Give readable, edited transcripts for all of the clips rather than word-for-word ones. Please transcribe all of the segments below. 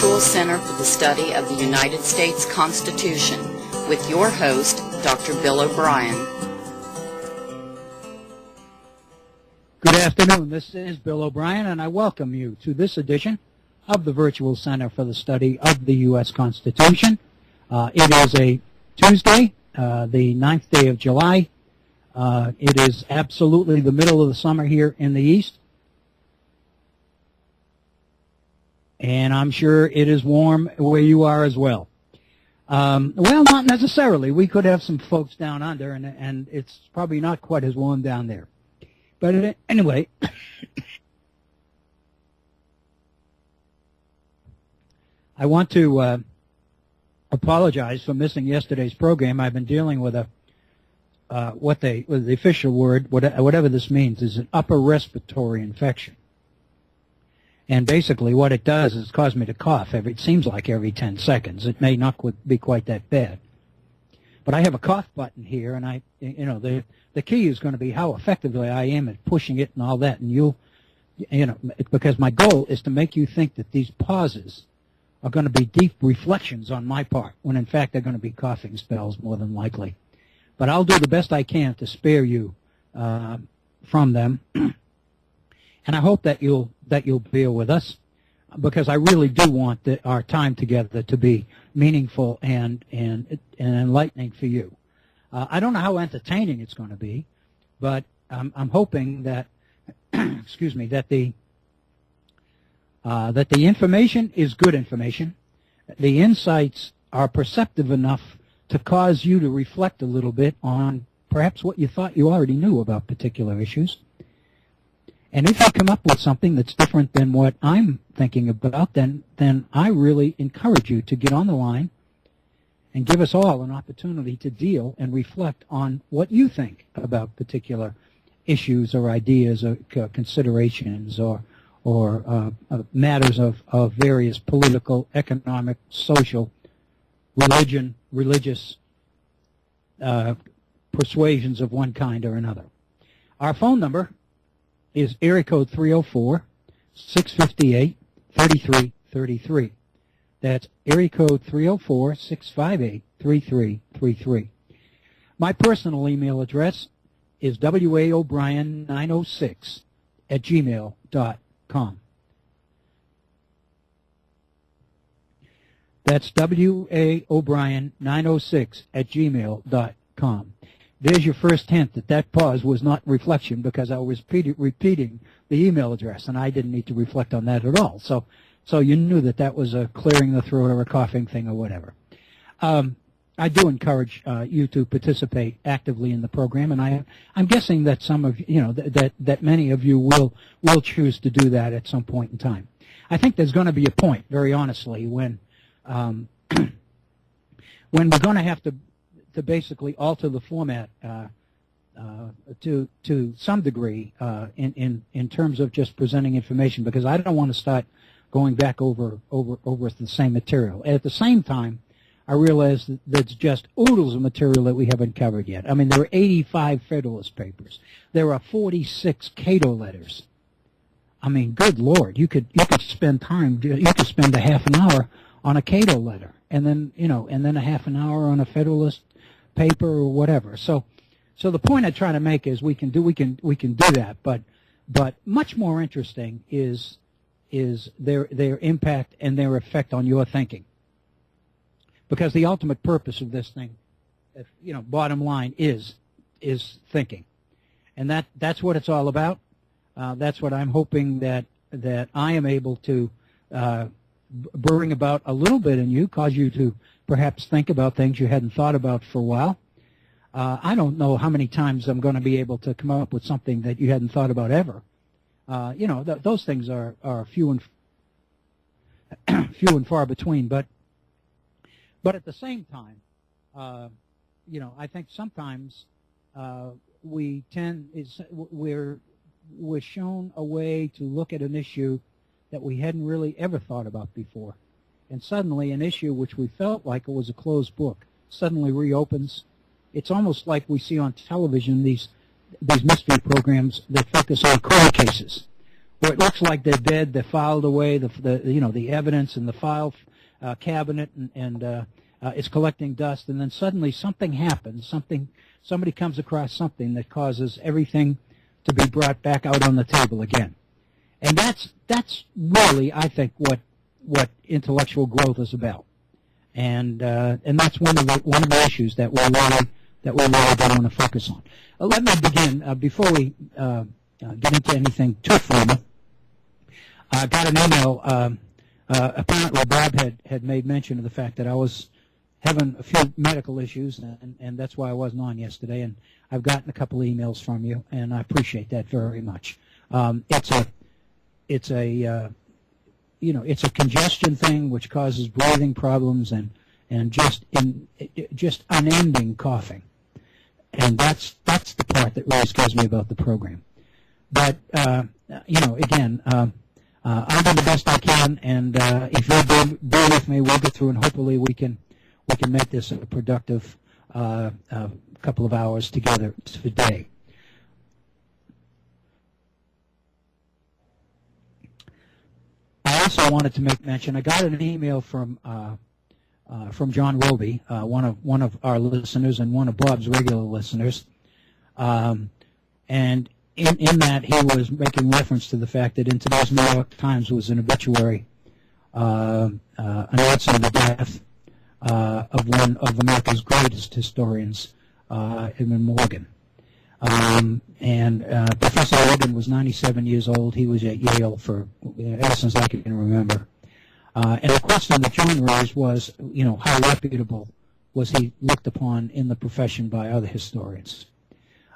Virtual Center for the Study of the United States Constitution with your host, Dr. Bill O'Brien. Good afternoon. This is Bill O'Brien, and I welcome you to this edition of the Virtual Center for the Study of the U.S. Constitution. It is a Tuesday, the 9th day of July. It is absolutely the middle of the summer here in the East. And I'm sure it is warm where you are as well. Well, not necessarily. We could have some folks down under, and it's probably not quite as warm down there. But anyway, I want to apologize for missing yesterday's program. I've been dealing with with the official word, whatever this means, is an upper respiratory infection. And basically what it does is cause me to cough. It seems like every 10 seconds. It may not be quite that bad. But I have a cough button here, and the key is going to be how effectively I am at pushing it and all that. And because my goal is to make you think that these pauses are going to be deep reflections on my part, when in fact they're going to be coughing spells more than likely. But I'll do the best I can to spare you from them. And I hope that you'll bear with us, because I really do want our time together to be meaningful and enlightening for you. I don't know how entertaining it's going to be, but I'm hoping that excuse me, that the information is good information. The insights are perceptive enough to cause you to reflect a little bit on perhaps what you thought you already knew about particular issues. And if you come up with something that's different than what I'm thinking about, then I really encourage you to get on the line and give us all an opportunity to deal and reflect on what you think about particular issues or ideas or considerations or matters of various political, economic, social, religious persuasions of one kind or another. Our phone number is area code 304-658-3333. That's area code 304-658-3333. My personal email address is waobrien906@gmail.com. That's waobrien906@gmail.com. There's your first hint that pause was not reflection, because I was repeating the email address, and I didn't need to reflect on that at all. So you knew that was a clearing the throat or a coughing thing or whatever. I do encourage you to participate actively in the program, and I'm guessing that some of that many of you will choose to do that at some point in time. I think there's going to be a point, very honestly, when when we're going to have to basically alter the format to some degree in terms of just presenting information, because I don't want to start going back over the same material. At the same time, I realize that there's just oodles of material that we haven't covered yet. I mean, there are 85 Federalist Papers. There are 46 Cato letters. I mean, good Lord, you could spend time. You could spend a half an hour on a Cato letter, and then a half an hour on a Federalist paper or whatever. So the point I try to make is we can do that, but much more interesting is their impact and their effect on your thinking. Because the ultimate purpose of this thing, bottom line is thinking, and that's what it's all about. That's what I'm hoping that I am able to bring about a little bit in you, cause you to perhaps think about things you hadn't thought about for a while. I don't know how many times I'm going to be able to come up with something that you hadn't thought about ever. Those things are few and far between. But at the same time, I think sometimes we're shown a way to look at an issue that we hadn't really ever thought about before. And suddenly an issue which we felt like it was a closed book suddenly reopens. It's almost like we see on television these mystery programs that focus on cold cases, where it looks like they're dead, they're filed away, the evidence in the file cabinet, and it's collecting dust, and then suddenly something happens, somebody comes across something that causes everything to be brought back out on the table again. And that's really, I think, what intellectual growth is about. And that's one of the issues that we really want to focus on. Let me begin before we get into anything too formal. I got an email. Apparently, Bob had made mention of the fact that I was having a few medical issues, and that's why I wasn't on yesterday. And I've gotten a couple of emails from you, and I appreciate that very much. It's a congestion thing which causes breathing problems and just unending coughing, and that's the part that really scares me about the program. But again, I'll do the best I can, and if you'll bear with me, we'll get through, and hopefully we can make this a productive couple of hours together today. I also wanted to make mention. I got an email from John Roby, one of our listeners and one of Bob's regular listeners, and in that he was making reference to the fact that in today's New York Times was an obituary announcing the death of one of America's greatest historians, Edmund Morgan. Professor Morgan was 97 years old. He was at Yale for ever since I can remember. And the question that John raised was, how reputable was he looked upon in the profession by other historians?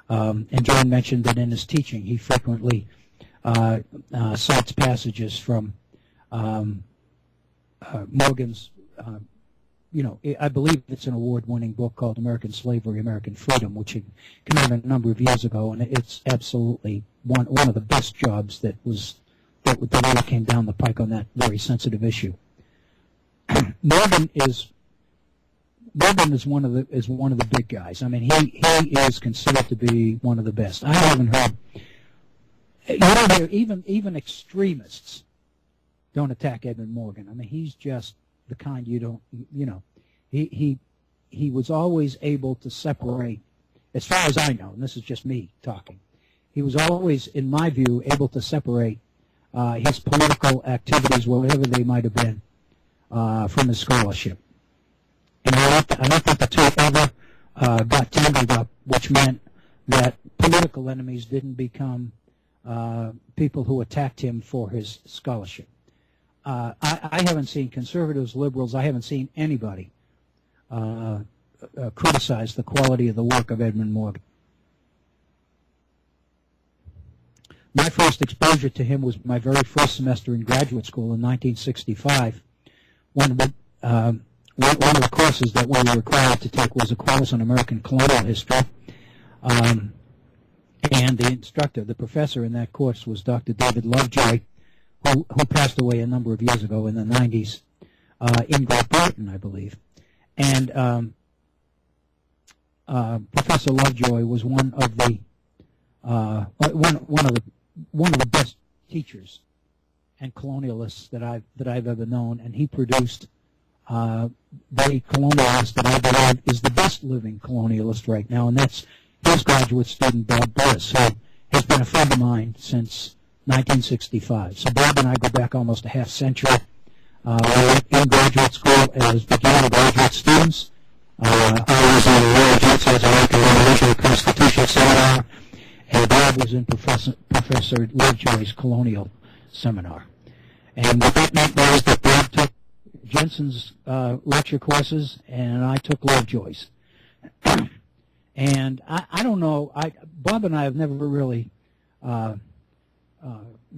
And John mentioned that in his teaching he frequently cites passages from Morgan's, I believe it's an award-winning book called American Slavery, American Freedom, which came out a number of years ago, and it's absolutely one of the best jobs that really came down the pike on that very sensitive issue. Morgan is one of the big guys. I mean, he is considered to be one of the best. I haven't heard. You don't hear even extremists don't attack Edmund Morgan. I mean, he's just the kind you don't. He was always able to separate, as far as I know, and this is just me talking. He was always, in my view, able to separate his political activities, whatever they might have been, from his scholarship. And I don't think the two ever got tangled up, which meant that political enemies didn't become people who attacked him for his scholarship. I haven't seen conservatives, liberals, I haven't seen anybody criticize the quality of the work of Edmund Morgan. My first exposure to him was my very first semester in graduate school in 1965. One of the courses that we were required to take was a course on American colonial history, and the instructor, the professor in that course, was Dr. David Lovejoy, who passed away a number of years ago in the 90s in Great Britain, I believe. And Professor Lovejoy was one of the best teachers and colonialists that I've ever known, and he produced the colonialist that I believe is the best living colonialist right now, and that's his graduate student Bob Burris, who has been a friend of mine since 1965. So Bob and I go back almost a half century. We were in graduate school as beginning graduate students. I was in Royal Johnson's American Revolutionary Constitution Seminar, and Bob was in Professor Lovejoy's Colonial Seminar. And what that meant was that Bob took Jensen's lecture courses, and I took Lovejoy's. And I don't know, Bob and I have never really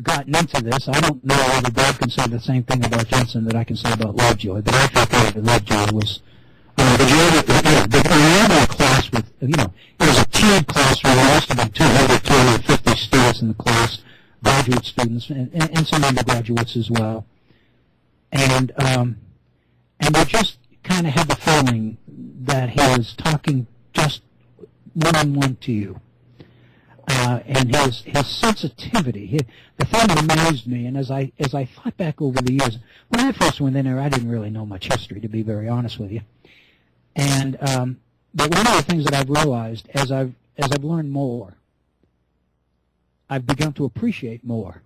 gotten into this. I don't know whether Bob can say the same thing about Jensen that I can say about Lovejoy, but I think that Lovejoy was the normal class with, it was a tiered class where there must have been 200, 250 students in the class, graduate students, and some undergraduates as well. And we just kind of had the feeling that he was talking just one-on-one to you. and his sensitivity. The thing that amazed me, and as I thought back over the years, when I first went in there, I didn't really know much history, to be very honest with you. And but one of the things that I've realized as I've learned more, I've begun to appreciate more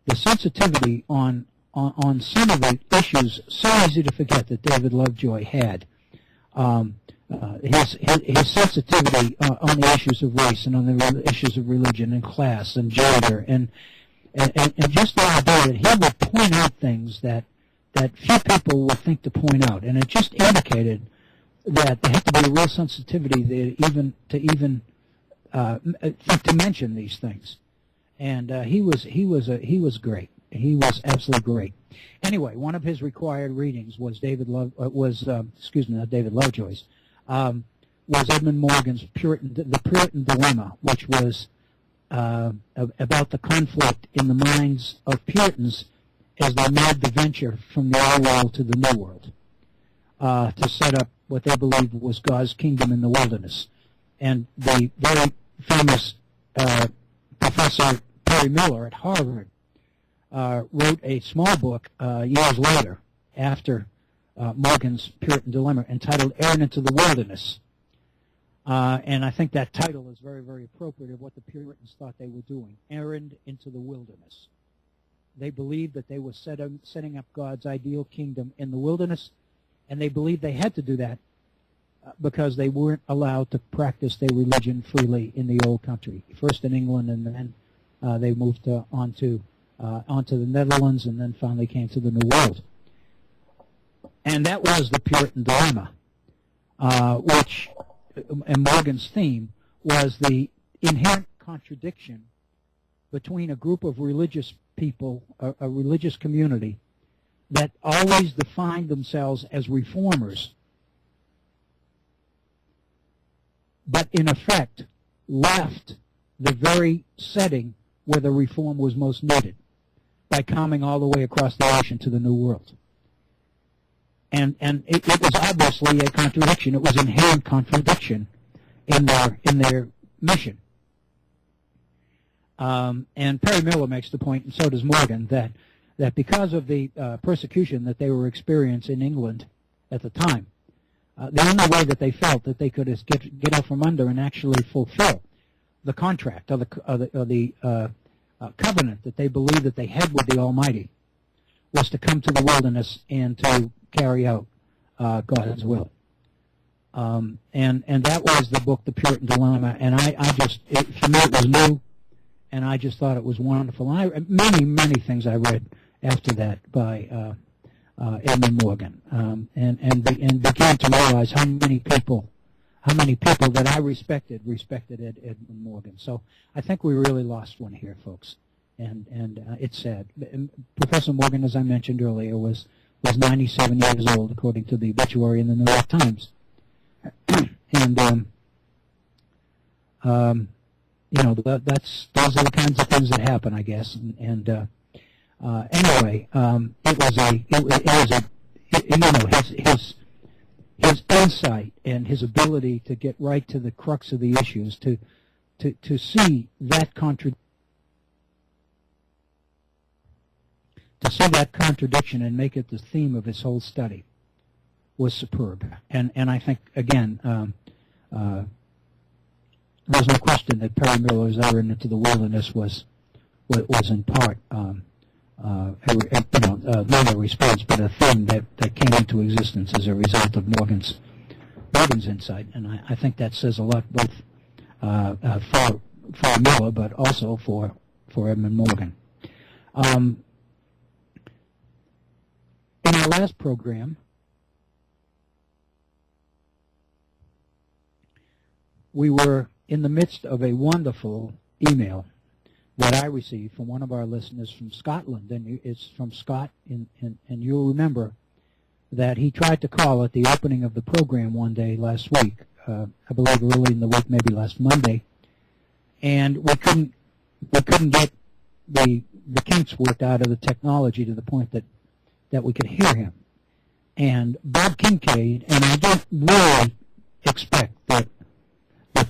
the sensitivity on some of the issues so easy to forget that David Lovejoy had. His sensitivity on the issues of race and on the issues of religion and class and gender and just the idea that he would point out things that few people would think to point out, and it just indicated that there had to be a real sensitivity there even to mention these things. And he was great. He was absolutely great. Anyway, one of his required readings was not David Lovejoy's. Was Edmund Morgan's the Puritan Dilemma, which was about the conflict in the minds of Puritans as they made the venture from the Old World to the New World to set up what they believed was God's kingdom in the wilderness. And the very famous Professor Perry Miller at Harvard wrote a small book years later after Morgan's Puritan Dilemma entitled Errand into the Wilderness. And I think that title is very, very appropriate of what the Puritans thought they were doing, Errand into the Wilderness. They believed that they were setting up God's ideal kingdom in the wilderness, and they believed they had to do that because they weren't allowed to practice their religion freely in the old country. First in England, and then they moved onto the Netherlands, and then finally came to the New World. And that was the Puritan Dilemma, which, and Morgan's theme, was the inherent contradiction between a group of religious people, a religious community, that always defined themselves as reformers, but in effect left the very setting where the reform was most needed by coming all the way across the ocean to the New World. And it was obviously a contradiction. It was inherent contradiction in their mission. And Perry Miller makes the point, and so does Morgan, that because of the persecution that they were experiencing in England at the time, the only way that they felt that they could get out from under and actually fulfill the contract or the covenant that they believed that they had with the Almighty was to come to the wilderness and to carry out God's will. And that was the book, The Puritan Dilemma, and for me it was new, and I just thought it was wonderful. And many things I read after that by Edmund Morgan, and began to realize how many people that I respected Edmund Morgan. So I think we really lost one here, folks, and it's sad. Professor Morgan, as I mentioned earlier, was 97 years old, according to the obituary in the New York Times. And those are the kinds of things that happen, I guess. Anyway, his insight and his ability to get right to the crux of the issues, to see that contradiction and make it the theme of his whole study was superb. And I think, again, there's no question that Perry Miller's Errand into the Wilderness was in part not a response, but a thing that came into existence as a result of Morgan's insight. And I think that says a lot both for Miller, but also for Edmund Morgan. In our last program, we were in the midst of a wonderful email that I received from one of our listeners from Scotland, and it's from Scott, and you'll remember that he tried to call at the opening of the program one day last week, I believe early in the week, maybe last Monday, and we couldn't get the kinks worked out of the technology to the point that we could hear him. And Bob Kincaid, and I don't really expect that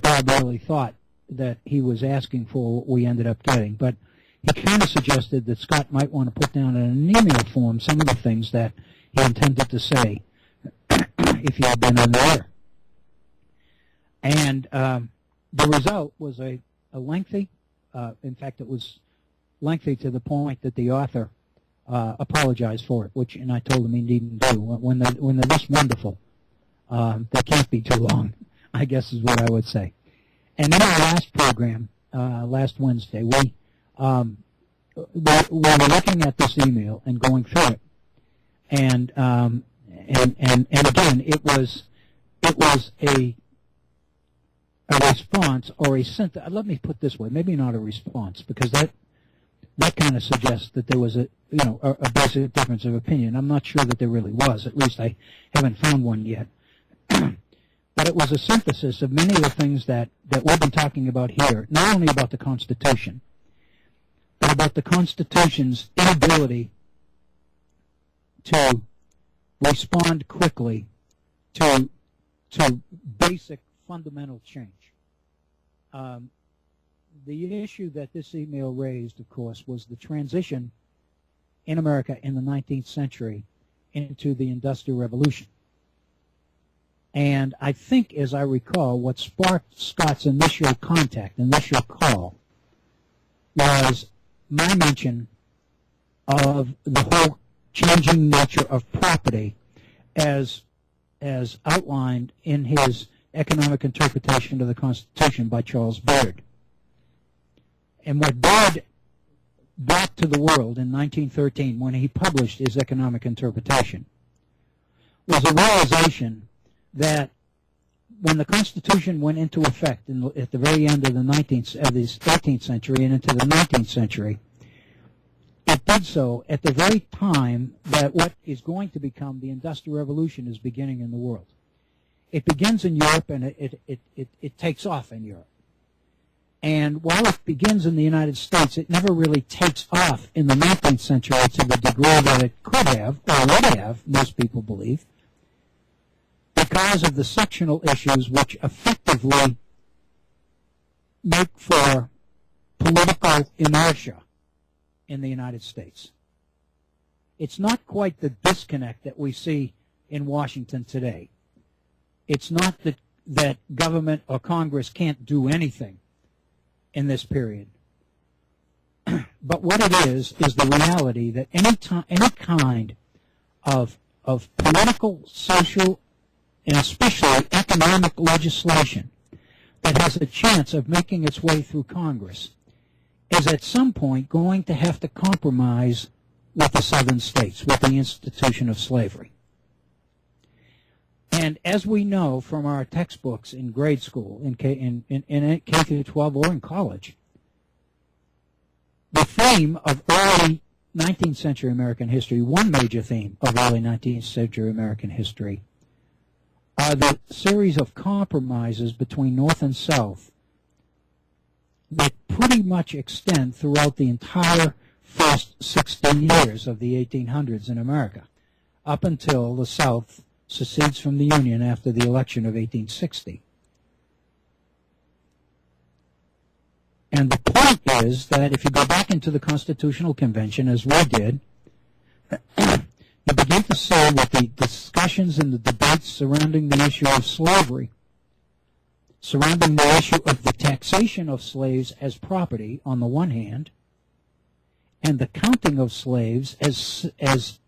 Bob really thought that he was asking for what we ended up getting, but he kind of suggested that Scott might want to put down in an email form some of the things that he intended to say if he had been on the air. And the result was a lengthy, in fact, it was lengthy to the point that the author apologized for it, and I told him he needn't do. When they're this wonderful, they can't be too long, I guess is what I would say. And in our last program, last Wednesday, we were looking at this email and going through it, and again, it was a response or a sentence. Let me put it this way: maybe not a response, because that kind of suggests that there was a basic difference of opinion. I'm not sure that there really was. At least I haven't found one yet. But it was a synthesis of many of the things that we've been talking about here, not only about the Constitution, but about the Constitution's inability to respond quickly to basic fundamental change. The issue that this email raised, of course, was the transition in America in the 19th century into the Industrial Revolution. And I think, as I recall, what sparked Scott's initial call, was my mention of the whole changing nature of property as outlined in his economic interpretation of the Constitution by Charles Baird. And what Baird brought to the world in 1913 when he published his economic interpretation was a realization that when the Constitution went into effect at the very end of the 18th century and into the 19th century, it did so at the very time that what is going to become the Industrial Revolution is beginning in the world. It begins in Europe, and it takes off in Europe. And while it begins in the United States, it never really takes off in the 19th century to the degree that it could have, or would have, most people believe, because of the sectional issues which effectively make for political inertia in the United States. It's not quite the disconnect that we see in Washington today. It's not that government or Congress can't do anything in this period. But what it is the reality that any kind of political, social, and especially economic legislation that has a chance of making its way through Congress is at some point going to have to compromise with the southern states, with the institution of slavery. And as we know from our textbooks in grade school, in K through 12 or in college, the theme of early 19th century American history, one major theme of early 19th century American history, are the series of compromises between North and South that pretty much extend throughout the entire first 16 years of the 1800s in America, up until the South secedes from the Union after the election of 1860. And the point is that if you go back into the Constitutional Convention, as we did, you begin to see with the discussions and the debates surrounding the issue of slavery, surrounding the issue of the taxation of slaves as property on the one hand, and the counting of slaves as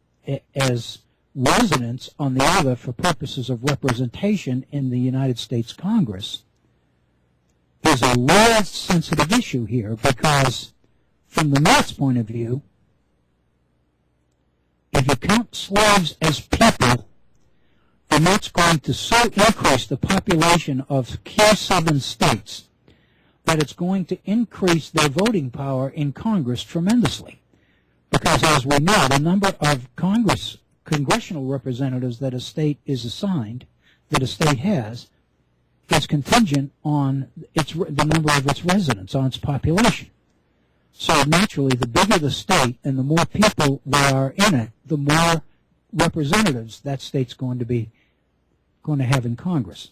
residents on the other for purposes of representation in the United States Congress, there's a real sensitive issue here because from the North's point of view, if you count slaves as people, then that's going to so increase the population of key southern states that it's going to increase their voting power in Congress tremendously. Because as we know, the number of congressional representatives that a state is assigned, that a state has, is contingent on the number of its residents, on its population. So naturally, the bigger the state and the more people there are in it, the more representatives that state's going to have in Congress.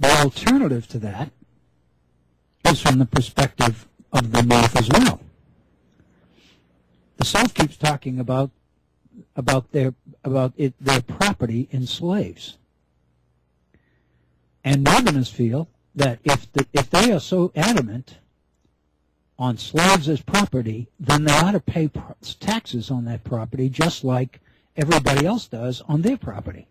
The alternative to that is from the perspective of the North as well. The South keeps talking about their property in slaves, and Northerners feel that if they are so adamant on slaves as property, then they ought to pay taxes on that property just like everybody else does on their property.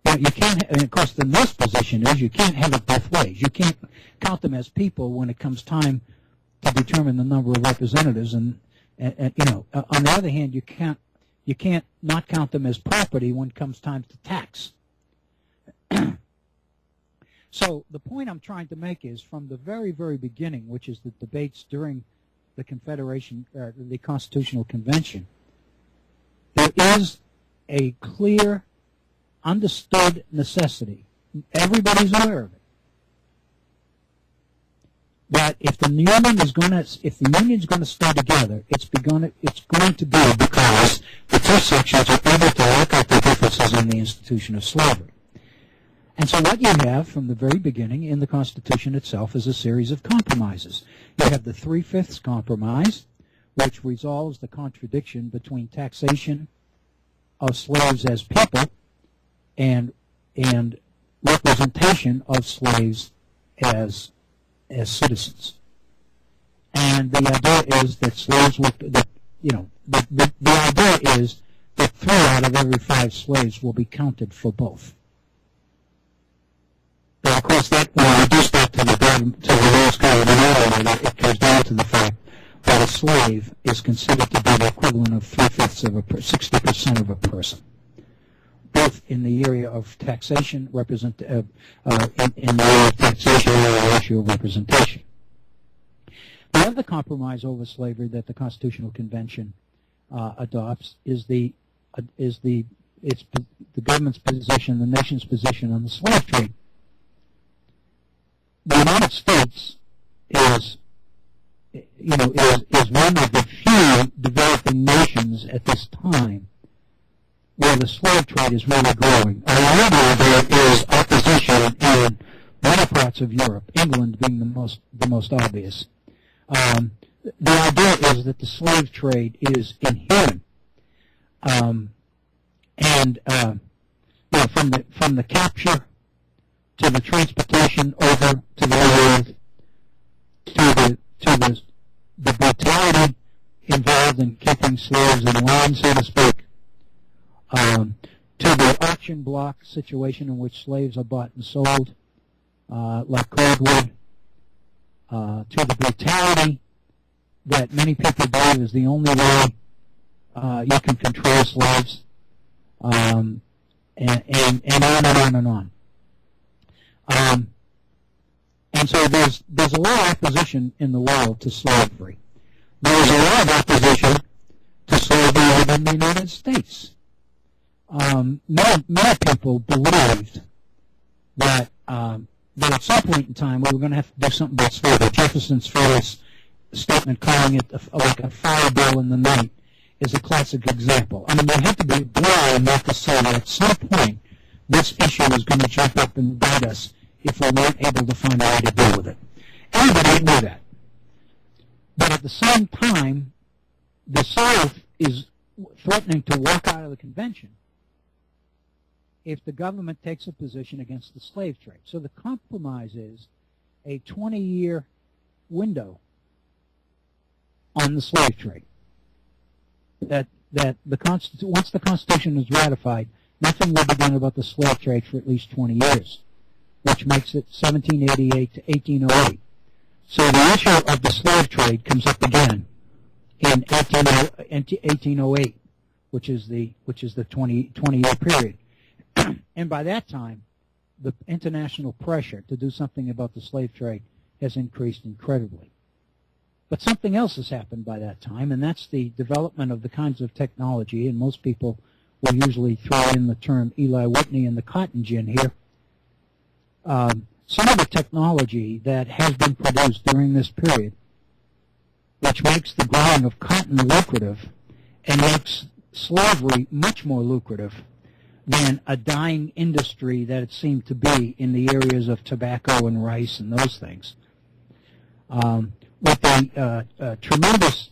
But you can't, and of course the North's position is you can't have it both ways. You can't count them as people when it comes time to determine the number of representatives, and you know, on the other hand, you can't not count them as property when it comes time to tax. So the point I'm trying to make is from the very, very beginning, which is the debates during the Confederation, the Constitutional Convention, there is a clear, understood necessity. Everybody's aware of it. That if the union is going to stay together, it's going to be because the two sections are able to work out the differences in the institution of slavery. And so what you have from the very beginning in the Constitution itself is a series of compromises. You have the 3/5 compromise, which resolves the contradiction between taxation of slaves as people and representation of slaves as citizens. And the idea is that slaves will, the idea is that 3 out of every 5 slaves will be counted for both. Now, of course, that when you reduce that to the lowest common denominator, it comes down to the fact that a slave is considered to be the equivalent of 3/5 of 60% of a person, both in the area of taxation, in the area of taxation and the issue of representation. The other compromise over slavery that the Constitutional Convention adopts is the government's position, the nation's position on the slave trade. The United States is one of the few developing nations at this time where the slave trade is really growing. However, there is opposition in many parts of Europe, England being the most obvious. The idea is that the slave trade is inherent, from the capture to the transportation over to the world, to the brutality involved in keeping slaves in line, so to speak, to the auction block situation in which slaves are bought and sold, like cordwood, to the brutality that many people believe is the only way you can control slaves, and on and on and on. And so there's a lot of opposition in the world to slavery. There's a lot of opposition to slavery within the United States. Many people believed that at some point in time we were going to have to do something about slavery. Jefferson's famous statement calling it like a fire bill in the night is a classic example. I mean, you have to be blind not to say that at some point this issue is going to jump up and bite us if we weren't able to find a way to deal with it. Everybody knew that. But at the same time, the South is threatening to walk out of the convention if the government takes a position against the slave trade. So the compromise is a 20-year window on the slave trade. That once the Constitution is ratified, nothing will be done about the slave trade for at least 20 years, which makes it 1788 to 1808. So the issue of the slave trade comes up again in 1808, which is the 20-year period. And by that time, the international pressure to do something about the slave trade has increased incredibly. But something else has happened by that time, and that's the development of the kinds of technology, and most people will usually throw in the term Eli Whitney and the cotton gin here. Some of the technology that has been produced during this period, which makes the growing of cotton lucrative and makes slavery much more lucrative than a dying industry that it seemed to be in the areas of tobacco and rice and those things. With a tremendous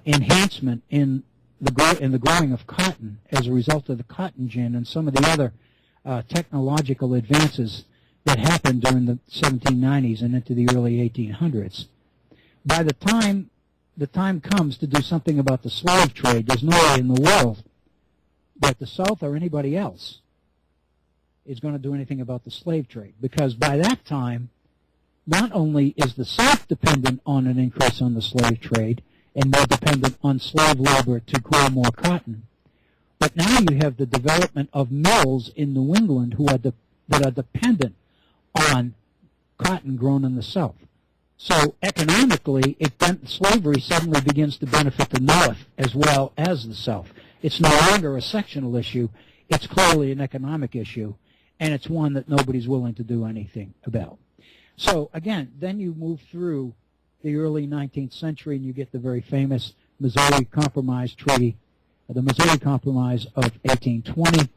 enhancement in the growing of cotton as a result of the cotton gin and some of the other technological advances that happened during the 1790s and into the early 1800s. By the time comes to do something about the slave trade, there's no way in the world that the South or anybody else is going to do anything about the slave trade, because by that time, not only is the South dependent on an increase on the slave trade and more dependent on slave labor to grow more cotton, but now you have the development of mills in New England that are dependent on cotton grown in the South. So economically, slavery suddenly begins to benefit the North as well as the South. It's no longer a sectional issue. It's clearly an economic issue, and it's one that nobody's willing to do anything about. So again, then you move through the early 19th century, and you get the very famous Missouri Compromise Treaty, the Missouri Compromise of 1820,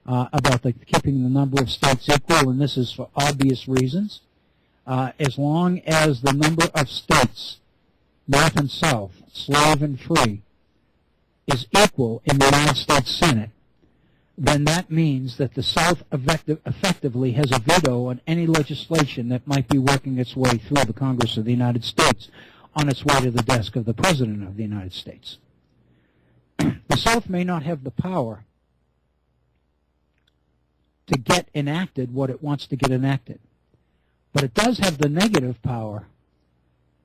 about keeping the number of states equal, and this is for obvious reasons. As long as the number of states, North and South, slave and free, is equal in the United States Senate, then that means that the South effectively has a veto on any legislation that might be working its way through the Congress of the United States on its way to the desk of the President of the United States. The South may not have the power to get enacted what it wants to get enacted, but it does have the negative power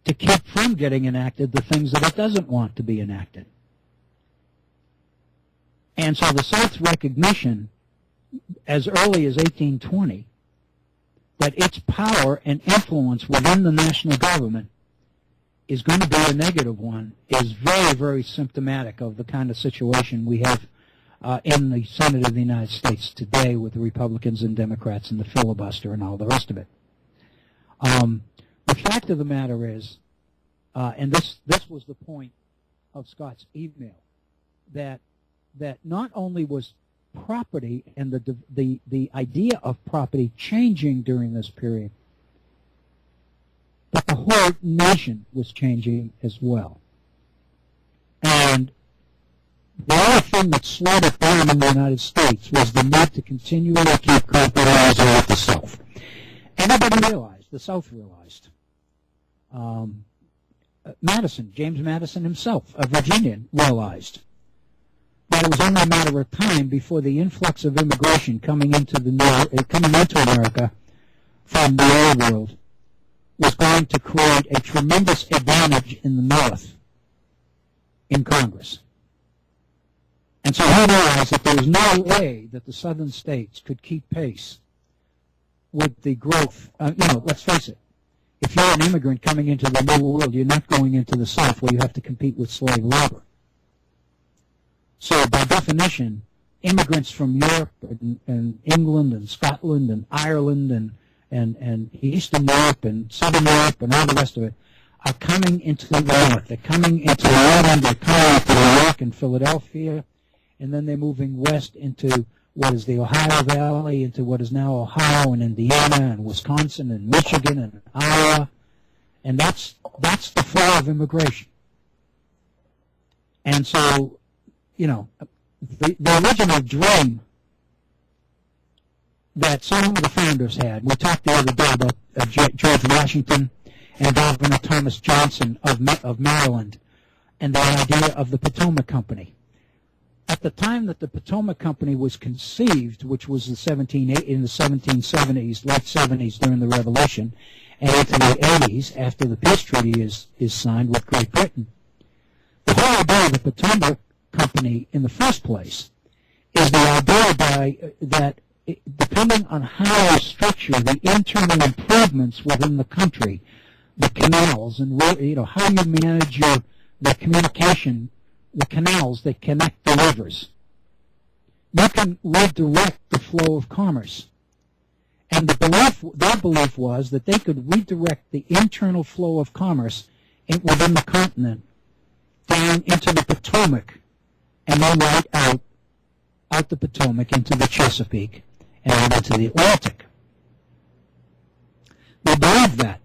to keep from getting enacted the things that it doesn't want to be enacted. And so the South's recognition, as early as 1820, that its power and influence within the national government is going to be a negative one, is very, very symptomatic of the kind of situation we have in the Senate of the United States today with the Republicans and Democrats and the filibuster and all the rest of it. The fact of the matter is, and this was the point of Scott's email, that not only was property and the idea of property changing during this period, but the whole nation was changing as well. And the only thing that slowed it down in the United States was the need to continually keep compromising with the South. Everybody realized, the South realized. James Madison himself, a Virginian, realized that it was only a matter of time before the influx of immigration coming into America from the Old World was going to create a tremendous advantage in the North in Congress. And so he realized that there was no way that the southern states could keep pace with the growth. Let's face it, if you're an immigrant coming into the New World, you're not going into the South where you have to compete with slave labor. So by definition, immigrants from Europe and England and Scotland and Ireland and Eastern Europe and Southern Europe and all the rest of it are coming into the North. They're coming into London, they're coming into New York and Philadelphia, and then they're moving west into what is the Ohio Valley, into what is now Ohio and Indiana and Wisconsin and Michigan and Iowa. And that's the flow of immigration. And so, the original dream that some of the founders had, we talked the other day about George Washington and Governor Thomas Johnson of Maryland and the idea of the Potomac Company. At the time that the Potomac Company was conceived, which was in the 1770s, late 70s during the Revolution, and into the 80s after the peace treaty is signed with Great Britain, the whole idea of the Potomac Company in the first place is the idea that depending on how you structure the internal improvements within the country, the canals, and how you manage the communication, the canals that connect the rivers, you can redirect the flow of commerce. And their belief was that they could redirect the internal flow of commerce within the continent down into the Potomac and then right out out the Potomac into the Chesapeake and into the Atlantic. They believe that.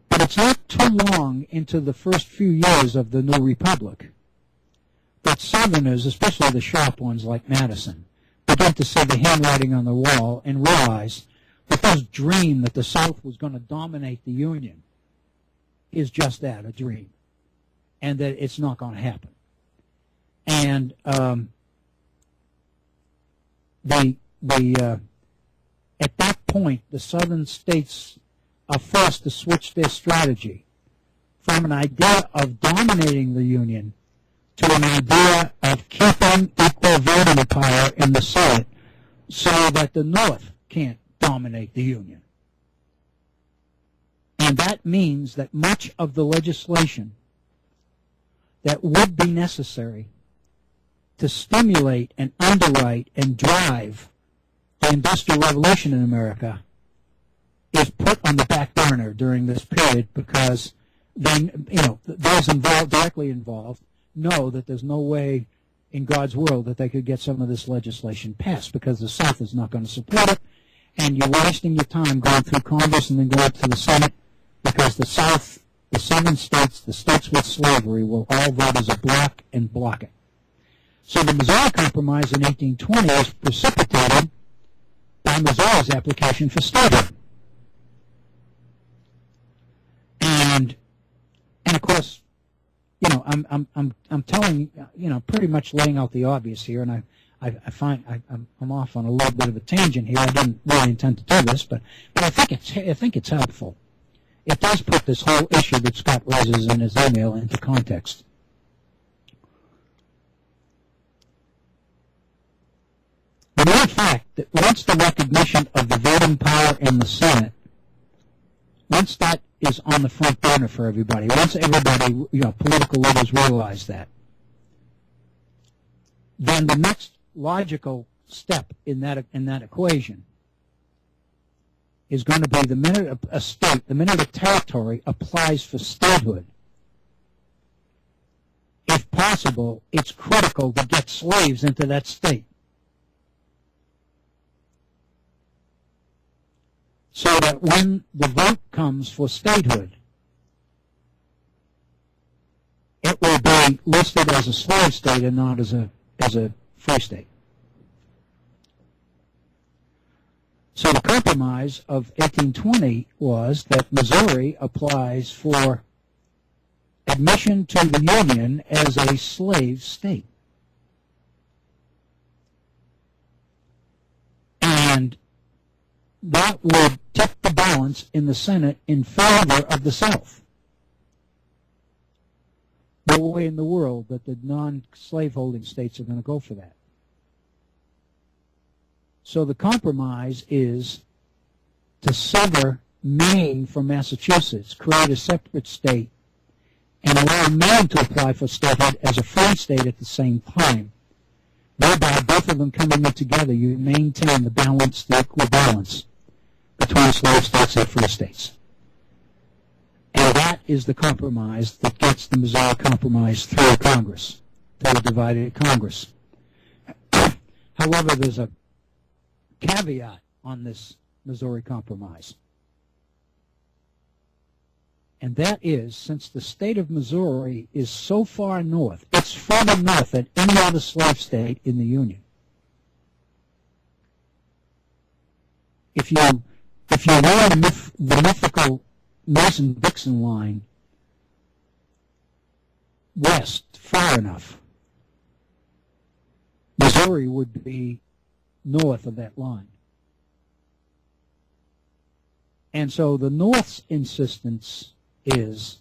But it's not too long into the first few years of the new republic that Southerners, especially the sharp ones like Madison, begin to see the handwriting on the wall and realize that this dream that the South was going to dominate the Union is just that, a dream, and that it's not going to happen. And at that point, the Southern states are forced to switch their strategy from an idea of dominating the Union to an idea of keeping equal voting power in the Senate so that the North can't dominate the Union. And that means that much of the legislation that would be necessary to stimulate and underwrite and drive the Industrial Revolution in America is put on the back burner during this period because those directly involved know that there's no way in God's world that they could get some of this legislation passed because the South is not going to support it, and you're wasting your time going through Congress and then going up to the Senate because the South, the Southern states, the states with slavery will all vote as a block and block it. So the Missouri Compromise in 1820 was precipitated by Missouri's application for statehood. And of course, I'm telling, pretty much laying out the obvious here, and I find I'm off on a little bit of a tangent here. I didn't really intend to do this, but I think it's helpful. It does put this whole issue that Scott raises in his email into context. The mere fact that once the recognition of the voting power in the Senate, once that is on the front burner for everybody, once everybody, political leaders realize that, then the next logical step in that equation is going to be the minute a state, the minute a territory applies for statehood, if possible, it's critical to get slaves into that state. So that when the vote comes for statehood, it will be listed as a slave state and not as a free state. So the compromise of 1820 was that Missouri applies for admission to the Union as a slave state. And that would tip the balance in the Senate in favor of the South. No way in the world that the non-slaveholding states are going to go for that. So the compromise is to sever Maine from Massachusetts, create a separate state, and allow Maine to apply for statehood as a free state at the same time. Thereby, both of them coming in together, you maintain the balance, the equal balance between slave states and free states. And that is the compromise that gets the Missouri Compromise through Congress, through a divided Congress. However, there's a caveat on this Missouri Compromise. And that is, since the state of Missouri is so far north, it's further north than any other slave state in the Union. If you run the mythical Mason-Dixon line west far enough, Missouri would be north of that line. And so the North's insistence is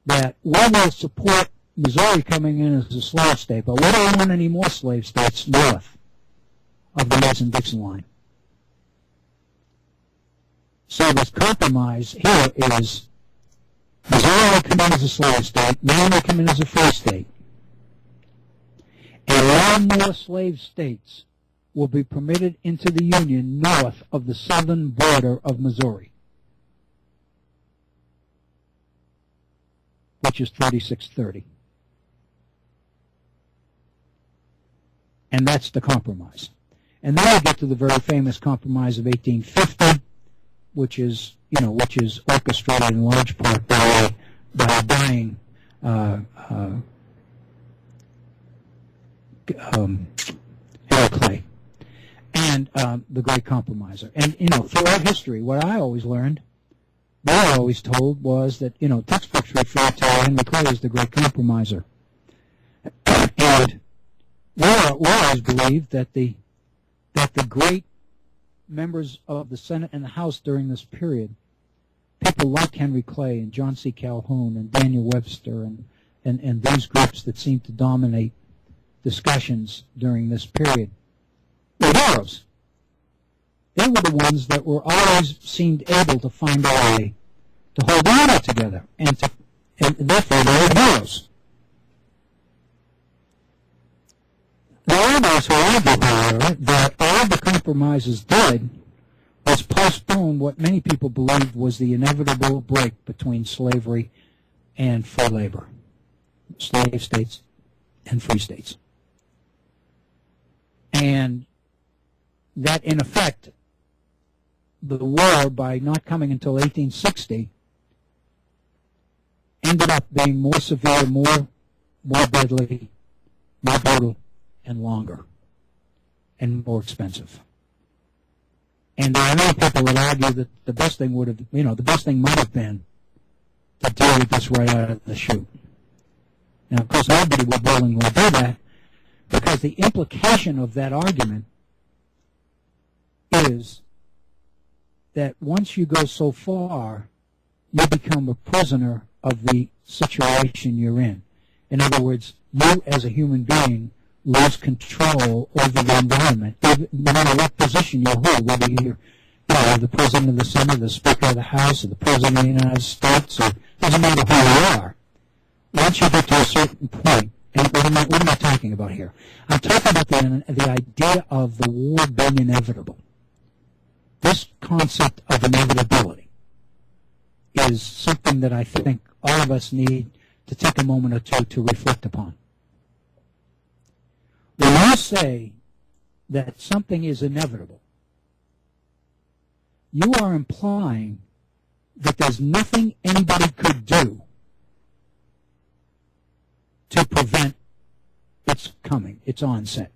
that we will support Missouri coming in as a slave state, but we don't want any more slave states north of the Mason-Dixon line. So this compromise here is Missouri will come in as a slave state, Maine will come in as a free state, and 1 more slave states will be permitted into the Union north of the southern border of Missouri, which is 3630. And that's the compromise. And then we get to the very famous Compromise of 1850, which is orchestrated in large part by a dying Harry Clay, and the Great Compromiser. And throughout history, what I always learned, what I always told, was that textbooks refer to Henry Clay as the Great Compromiser, and we always believed that the great members of the Senate and the House during this period, people like Henry Clay and John C. Calhoun and Daniel Webster and these groups that seemed to dominate discussions during this period, were heroes. They were the ones that were always seemed able to find a way to hold the unit together, and therefore they were heroes. There are those who argue, however, that all the compromises did was postpone what many people believed was the inevitable break between slavery and free labor, slave states and free states. And that, in effect, the war, by not coming until 1860, ended up being more severe, more deadly, more brutal, and longer, and more expensive. And there are many people that argue that the best thing might have been to deal with this right out of the chute. Now, of course, nobody would willingly do that, because the implication of that argument is that once you go so far, you become a prisoner of the situation you're in. In other words, you as a human being lose control over the environment, no matter what position you hold, whether you're the President of the Senate, the Speaker of the House, or the President of the United States, or doesn't matter who you are. Once you get to a certain point, and what am I talking about here? I'm talking about the idea of the war being inevitable. This concept of inevitability is something that I think all of us need to take a moment or two to reflect upon. When you say that something is inevitable, you are implying that there's nothing anybody could do to prevent its coming, its onset.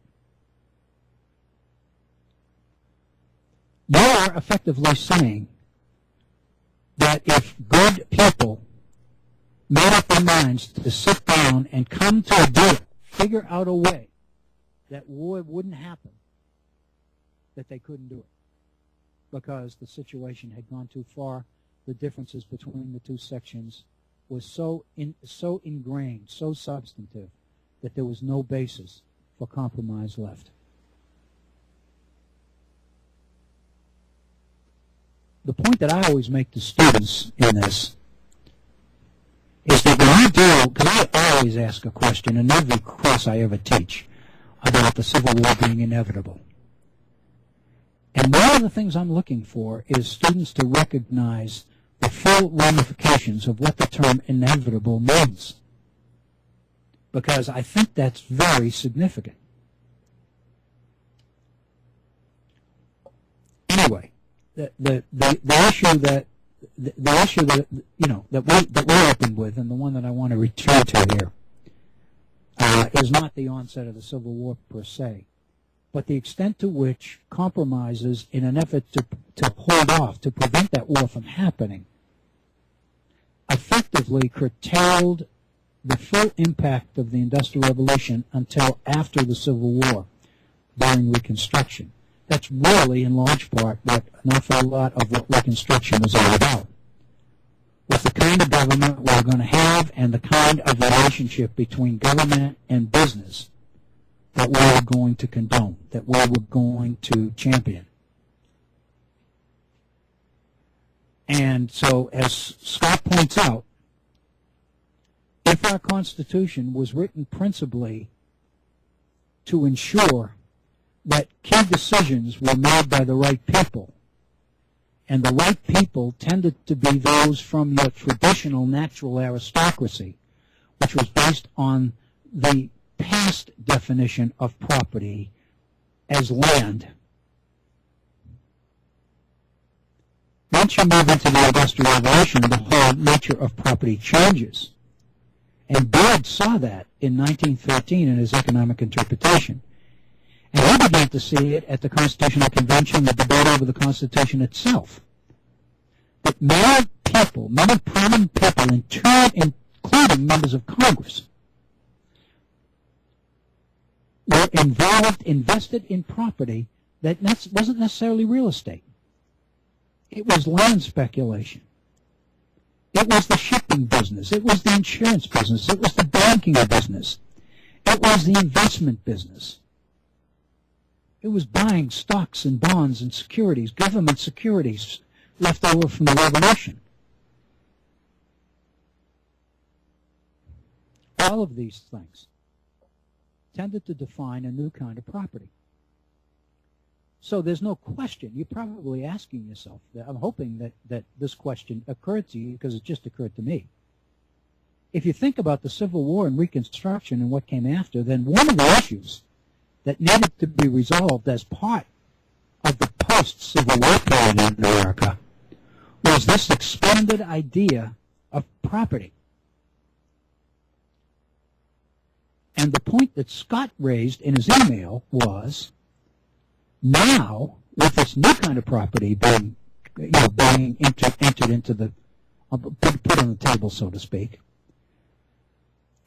You are effectively saying that if good people made up their minds to sit down and come to a deal, figure out a way that war wouldn't happen, that they couldn't do it, because the situation had gone too far. The differences between the two sections was so ingrained, so substantive, that there was no basis for compromise left. The point that I always make to students in this is that when you do, because I always ask a question in every course I ever teach about the Civil War being inevitable. And one of the things I'm looking for is students to recognize the full ramifications of what the term inevitable means, because I think that's very significant. Anyway, the issue that we're open with, and the one that I want to return to here, is not the onset of the Civil War per se, but the extent to which compromises in an effort to hold off, to prevent that war from happening, effectively curtailed the full impact of the Industrial Revolution until after the Civil War, during Reconstruction. That's really, in large part, what an awful lot of what Reconstruction was all about. Was the kind of government we're going to have and the kind of relationship between government and business that we were going to condone, that we were going to champion. And so, as Scott points out, if our Constitution was written principally to ensure that key decisions were made by the right people, and the right people tended to be those from your traditional natural aristocracy, which was based on the past definition of property as land. Once you move into the Industrial Revolution, the whole nature of property changes. And Baird saw that in 1913 in his economic interpretation. And he began to see it at the Constitutional Convention, the debate over the Constitution itself. That many people, many prominent people, including members of Congress, were invested in property that wasn't necessarily real estate. It was land speculation. It was the shipping business. It was the insurance business. It was the banking business. It was the investment business. It was buying stocks and bonds and securities, government securities left over from the Revolution. All of these things tended to define a new kind of property. So there's no question. You're probably asking yourself, I'm hoping that this question occurred to you because it just occurred to me. If you think about the Civil War and Reconstruction and what came after, then one of the issues that needed to be resolved as part of the post-Civil War period in America was this expanded idea of property. And the point that Scott raised in his email was, now, with this new kind of property being entered into the, put on the table, so to speak,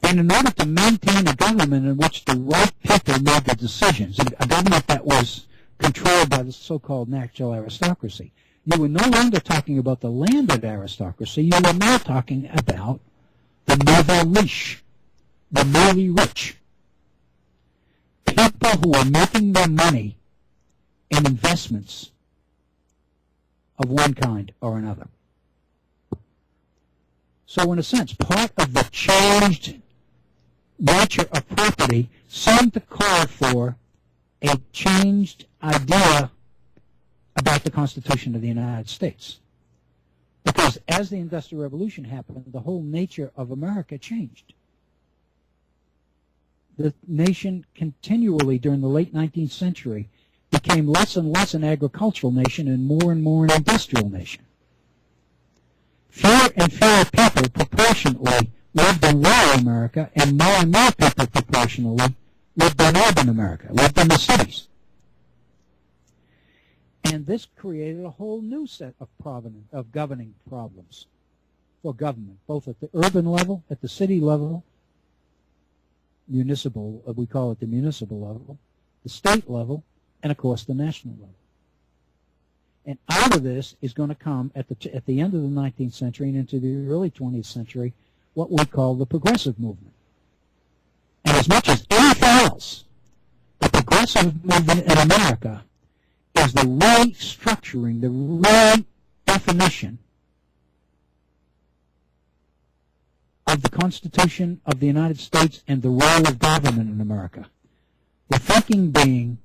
and in order to maintain a government in which the right people made the decisions, a government that was controlled by the so-called natural aristocracy, you were no longer talking about the landed aristocracy, you were now talking about the nouveau riche, the newly rich, people who are making their money in investments of one kind or another. So in a sense, part of the changed nature of property seemed to call for a changed idea about the Constitution of the United States. Because as the Industrial Revolution happened, the whole nature of America changed. The nation continually during the late 19th century became less and less an agricultural nation and more an industrial nation. Fewer and fewer people proportionately lived in rural America, and more people proportionally lived in urban America, lived in the cities. And this created a whole new set of governing problems for government, both at the urban level, at the city level, municipal, we call it the municipal level, the state level, and of course the national level. And out of this is going to come at the end of the 19th century and into the early 20th century what we call the progressive movement. And as much as anything else, the progressive movement in America is the restructuring, the redefinition of the Constitution of the United States and the role of government in America. The thinking being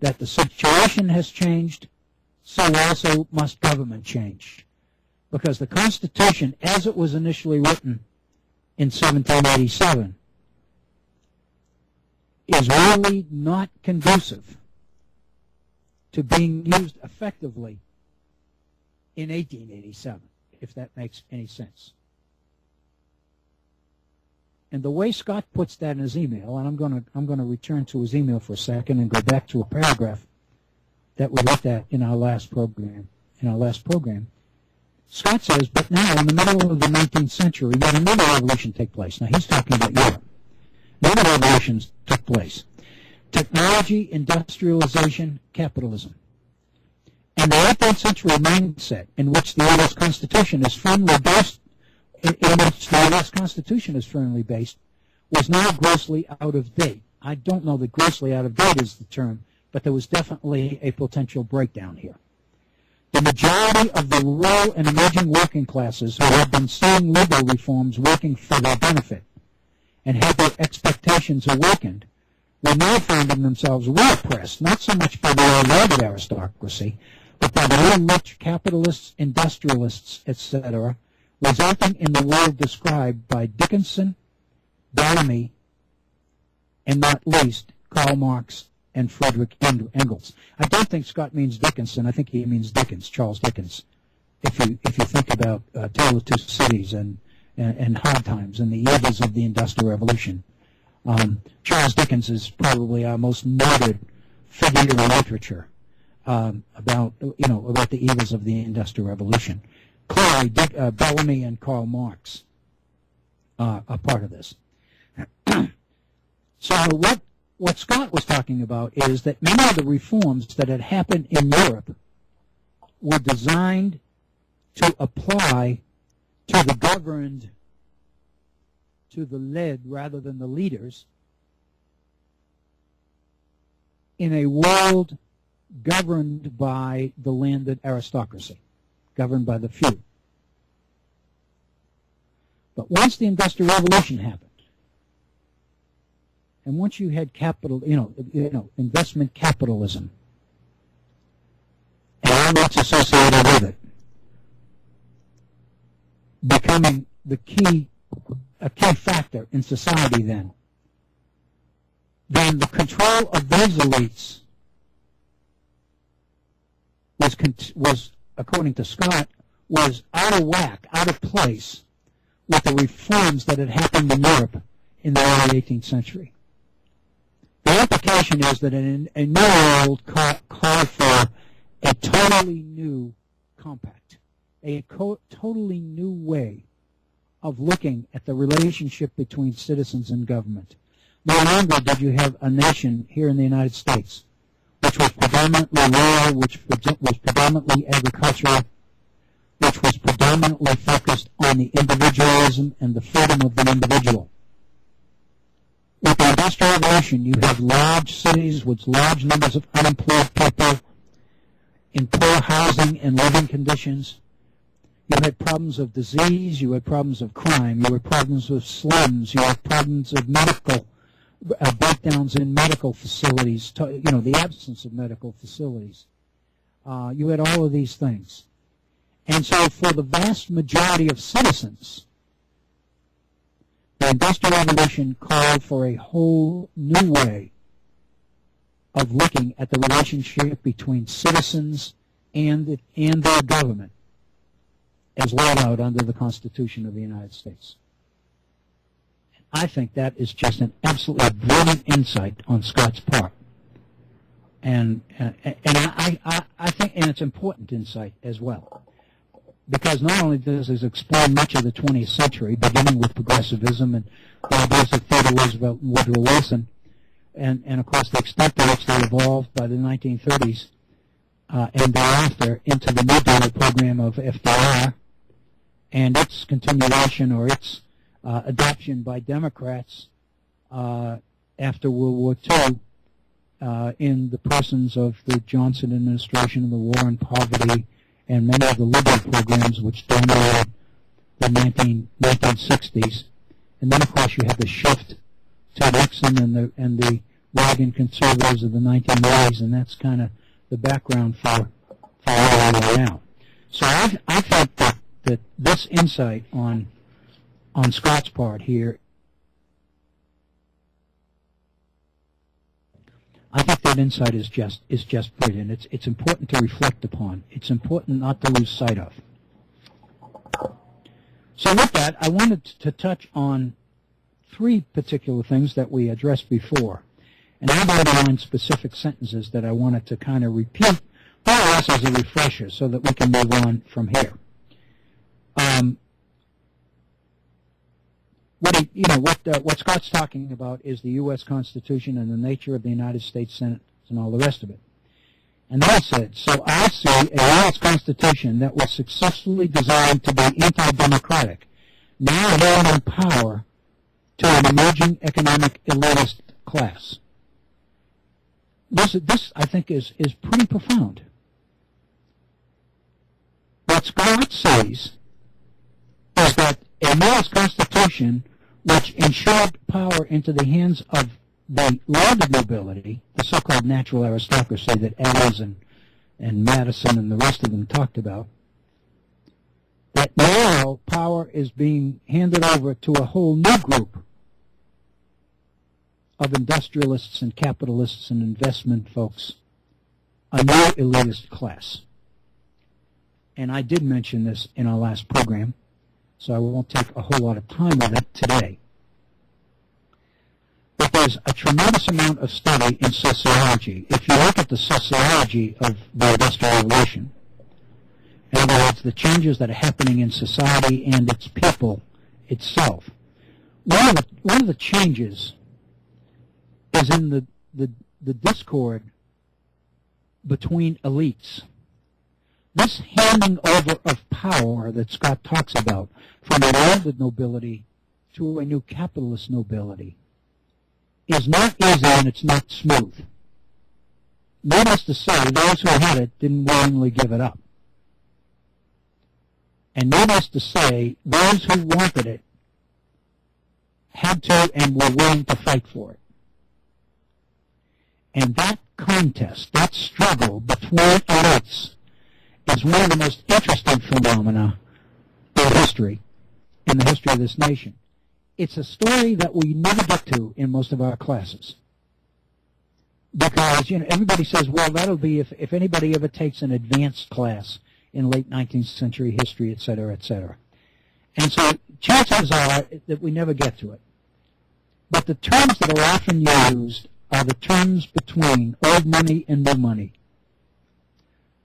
that the situation has changed, so also must government change. Because the Constitution, as it was initially written in 1787, is really not conducive to being used effectively in 1887, if that makes any sense. And the way Scott puts that in his email, and I'm going to return to his email for a second and go back to a paragraph that we looked at in our last program. Scott says, but now in the middle of the 19th century, yet another revolution take place. Now he's talking about Europe. Another revolutions took place. Technology, industrialization, capitalism. And the 18th century mindset in which the U.S. Constitution is firmly based, was now grossly out of date. I don't know that grossly out of date is the term, but there was definitely a potential breakdown here. The majority of the rural and emerging working classes who had been seeing legal reforms working for their benefit and had their expectations awakened were now finding themselves well-oppressed, not so much by the landed aristocracy, but by the real rich capitalists, industrialists, etc., resulting in the world described by Dickinson, Bellamy, and not least Karl Marx and Friedrich Engels. I don't think Scott means Dickinson. I think he means Dickens, Charles Dickens. If you think about Tale of Two Cities and Hard Times and the evils of the Industrial Revolution, Charles Dickens is probably our most noted figure in literature about the evils of the Industrial Revolution. Clearly, Bellamy and Karl Marx are part of this. So what Scott was talking about is that many of the reforms that had happened in Europe were designed to apply to the governed, to the led rather than the leaders, in a world governed by the landed aristocracy, governed by the few. But once the Industrial Revolution happened, and once you had capital, investment capitalism, and all that's associated with it, becoming a key factor in society then the control of those elites was, according to Scott, was out of whack, out of place with the reforms that had happened in Europe in the early 18th century. The implication is that a new world called for a totally new compact, a totally new way of looking at the relationship between citizens and government. No longer did you have a nation here in the United States which was predominantly rural, which was predominantly agricultural, which was predominantly focused on the individualism and the freedom of the individual. With the Industrial Revolution, you have large cities with large numbers of unemployed people in poor housing and living conditions. You had problems of disease, you had problems of crime, you had problems of slums, you had problems of medical breakdowns in medical facilities, the absence of medical facilities. You had all of these things. And so for the vast majority of citizens, the Industrial Revolution called for a whole new way of looking at the relationship between citizens and their government as laid out under the Constitution of the United States. I think that is just an absolutely brilliant insight on Scott's part. And I think, and it's important insight as well, because not only does it explain much of the 20th century, beginning with progressivism and the ideas of Theodore Roosevelt and Woodrow Wilson, and of course the extent to which they evolved by the 1930s and thereafter into the New Deal program of FDR and its continuation or its adoption by Democrats after World War II in the persons of the Johnson administration and the war on poverty and many of the liberal programs which dominated the 1960s. And then, of course, you had the shift to Nixon and the Reagan conservatives of the 1980s, and that's kind of the background for where we are now. So I think that this insight on Scott's part here, I think that insight is just brilliant. It's important to reflect upon. It's important not to lose sight of. So with that, I wanted to touch on three particular things that we addressed before. And I've underlined specific sentences that I wanted to kind of repeat, more or less as a refresher, so that we can move on from here. What Scott's talking about is the U.S. Constitution and the nature of the United States Senate and all the rest of it. And then he said, so I see a U.S. Constitution that was successfully designed to be anti-democratic, now handing power to an emerging economic elitist class. This I think, is pretty profound. What Scott says is that a U.S. Constitution which ensured power into the hands of the landed nobility, the so-called natural aristocracy that Adams and Madison and the rest of them talked about, that now power is being handed over to a whole new group of industrialists and capitalists and investment folks a new elitist class. And I did mention this in our last program, so I won't take a whole lot of time on it today. But there's a tremendous amount of study in sociology. If you look at the sociology of the Industrial Revolution, in other words, the changes that are happening in society and its people itself, one of the changes is in the discord between elites. This handing over of power that Scott talks about from a landed nobility to a new capitalist nobility is not easy and it's not smooth. Needless to say, those who had it didn't willingly give it up. And needless to say, those who wanted it had to and were willing to fight for it. And that contest, that struggle between elites, is one of the most interesting phenomena in history, in the history of this nation. It's a story that we never get to in most of our classes. Because, everybody says, well, that'll be if anybody ever takes an advanced class in late 19th century history, et cetera, et cetera. And so chances are that we never get to it. But the terms that are often used are the terms between old money and new money.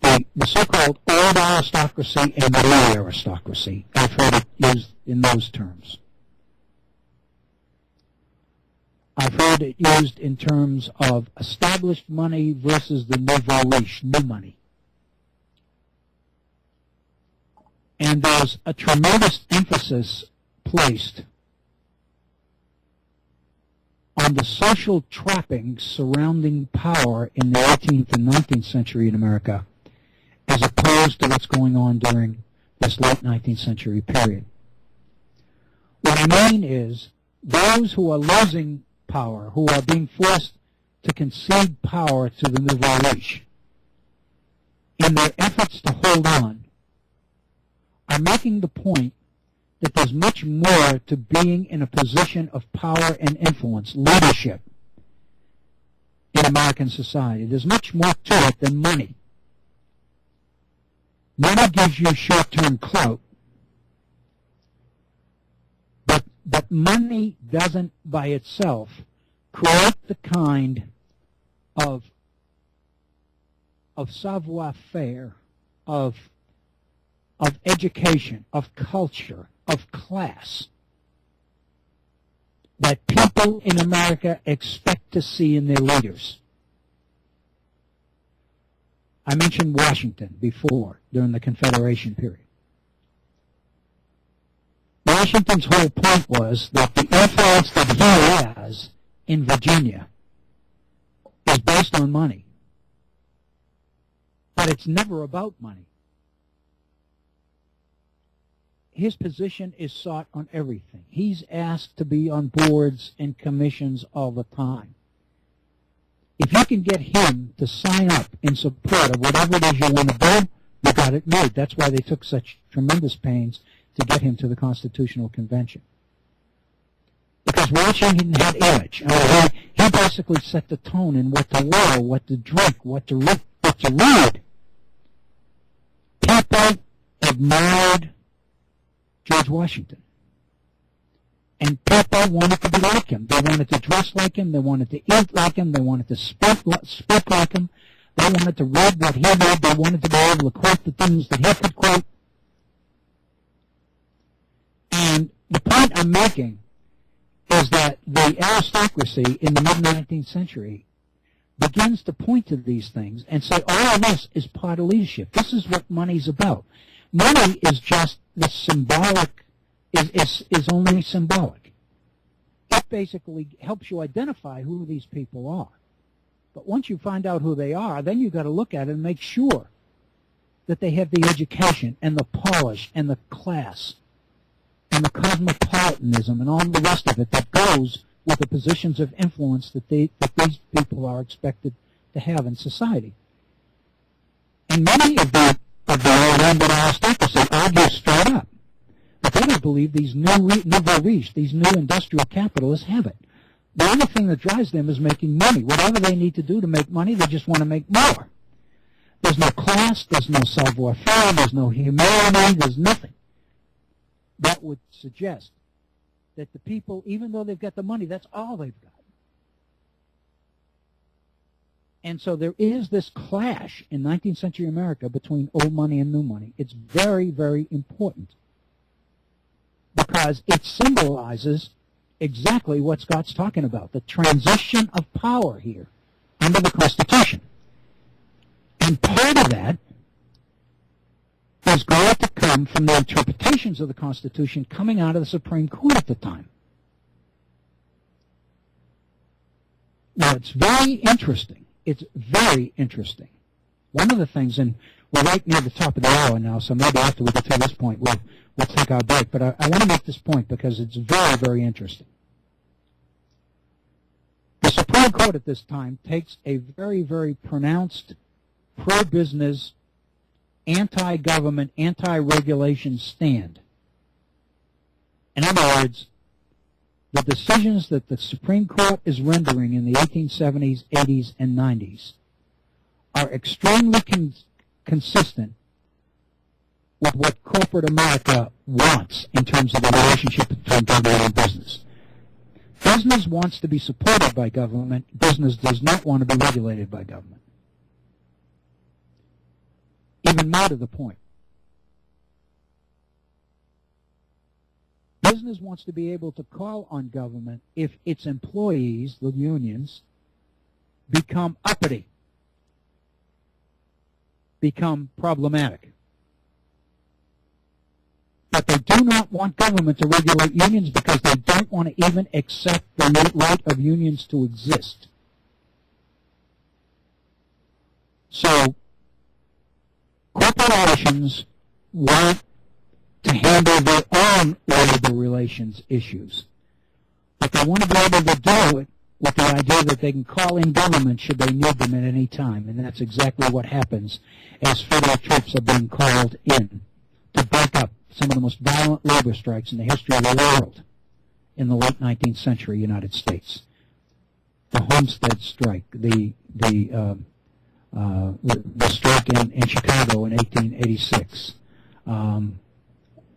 The so-called old aristocracy and the new aristocracy. I've heard it used in those terms. I've heard it used in terms of established money versus the nouveau riche, new money. And there's a tremendous emphasis placed on the social trappings surrounding power in the 18th and 19th century in America, as opposed to what's going on during this late 19th century period. What I mean is, those who are losing power, who are being forced to concede power to the nouveau riche, in their efforts to hold on, are making the point that there's much more to being in a position of power and influence, leadership, in American society. There's much more to it than money. Money gives you short-term clout, but money doesn't by itself create the kind of savoir-faire, of education, of culture, of class that people in America expect to see in their leaders. I mentioned Washington before, during the Confederation period. Washington's whole point was that the influence that he has in Virginia is based on money. But it's never about money. His position is sought on everything. He's asked to be on boards and commissions all the time. If you can get him to sign up in support of whatever it is you want to do, you got it made. That's why they took such tremendous pains to get him to the Constitutional Convention. Because Washington had image. He basically set the tone in what to wear, what to drink, what to read. People admired George Washington. And people wanted to be like him. They wanted to dress like him. They wanted to eat like him. They wanted to speak like him. They wanted to read what he read. They wanted to be able to quote the things that he could quote. And the point I'm making is that the aristocracy in the mid-19th century begins to point to these things and say, all of this is part of leadership. This is what money's about. Money is just the symbolic, is only symbolic. It basically helps you identify who these people are. But once you find out who they are, then you've got to look at it and make sure that they have the education and the polish and the class and the cosmopolitanism and all the rest of it that goes with the positions of influence that these people are expected to have in society. And many of the landed aristocracy argue straight up that they don't believe these nouveau riche, these new industrial capitalists have it. The only thing that drives them is making money. Whatever they need to do to make money, they just want to make more. There's no class, there's no savoir-faire, there's no humanity, there's nothing that would suggest that the people, even though they've got the money, that's all they've got. And so there is this clash in 19th century America between old money and new money. It's very, very important because it symbolizes exactly what Scott's talking about, the transition of power here under the Constitution. And part of that is going to come from the interpretations of the Constitution coming out of the Supreme Court at the time. Now, it's very interesting. It's very interesting. One of the things, and we're right near the top of the hour now, so maybe after we get to this point, we'll take our break. But I want to make this point because it's very, very interesting. The Supreme Court at this time takes a very, very pronounced pro-business, anti-government, anti-regulation stand. In other words, the decisions that the Supreme Court is rendering in the 1870s, 80s, and 90s are extremely consistent with what corporate America wants in terms of the relationship between government and business. Business wants to be supported by government. Business does not want to be regulated by government. Even more to the point. Business wants to be able to call on government if its employees, the unions, become uppity, become problematic. But they do not want government to regulate unions because they don't want to even accept the right of unions to exist. So, corporations want to handle their own labor relations issues. But they want to be able to do it with the idea that they can call in government should they need them at any time. And that's exactly what happens as federal troops are being called in to break up some of the most violent labor strikes in the history of the world in the late 19th century United States. The Homestead strike, the strike in Chicago in 1886.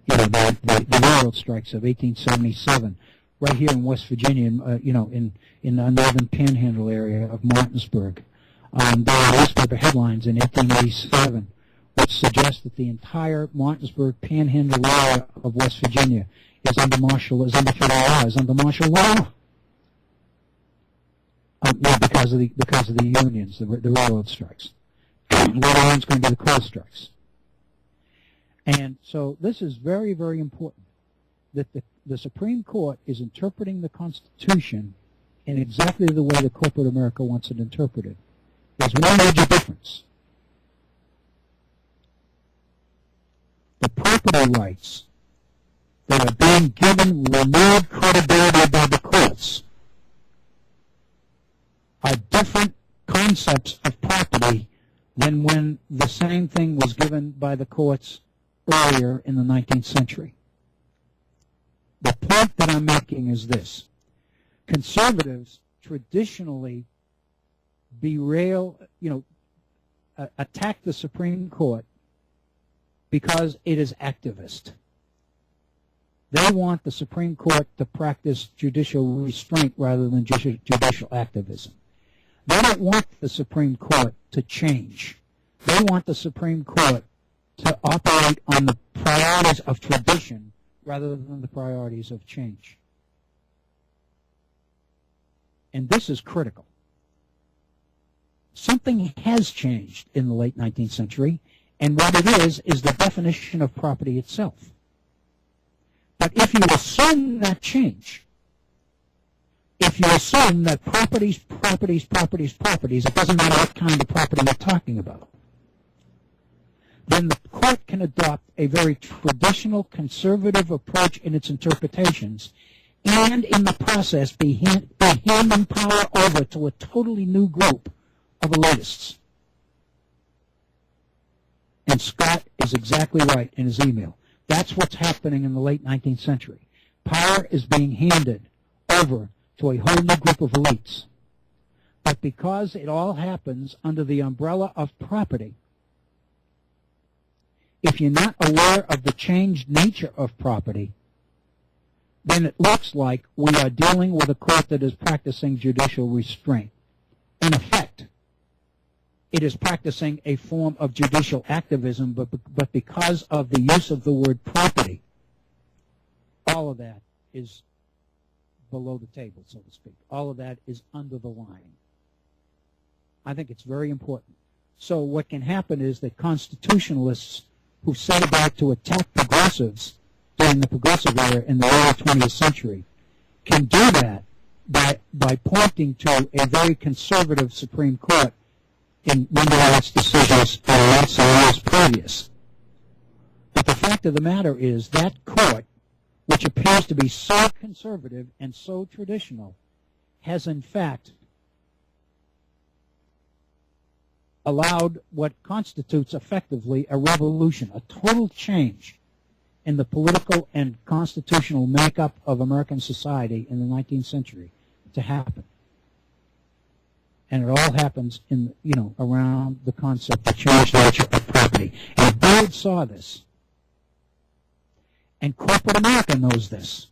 The railroad strikes of 1877, right here in West Virginia, in the northern panhandle area of Martinsburg. There were newspaper headlines in 1887 which suggest that the entire Martinsburg panhandle area of West Virginia is under federal law, is under martial law. Because of the unions, the railroad strikes. Later on, it's going to be the coal strikes. And so this is very, very important, that the Supreme Court is interpreting the Constitution in exactly the way that corporate America wants it interpreted. There's one major difference. The property rights that are being given renewed credibility by the courts are different concepts of property than when the same thing was given by the courts earlier in the 19th century. The point that I'm making is this. Conservatives traditionally attack the Supreme Court because it is activist. They want the Supreme Court to practice judicial restraint rather than judicial activism. They don't want the Supreme Court to change. They want the Supreme Court to operate on the priorities of tradition rather than the priorities of change. And this is critical. Something has changed in the late 19th century, and what it is the definition of property itself. But if you assume that change, if you assume that properties, it doesn't matter what kind of property you're talking about, then the court can adopt a very traditional conservative approach in its interpretations and in the process be handing power over to a totally new group of elitists. And Scott is exactly right in his email. That's what's happening in the late 19th century. Power is being handed over to a whole new group of elites. But because it all happens under the umbrella of property, if you're not aware of the changed nature of property, then it looks like we are dealing with a court that is practicing judicial restraint. In effect, it is practicing a form of judicial activism, but because of the use of the word property, all of that is below the table, so to speak. All of that is under the line. I think it's very important. So what can happen is that constitutionalists who set about to attack progressives during the progressive era in the early 20th century can do that by pointing to a very conservative Supreme Court in rendering its decisions lots of years previous. But the fact of the matter is that court, which appears to be so conservative and so traditional, has in fact allowed what constitutes effectively a revolution, a total change in the political and constitutional makeup of American society in the 19th century to happen. And it all happens in, around the concept of changed nature of property. And Beard saw this. And corporate America knows this.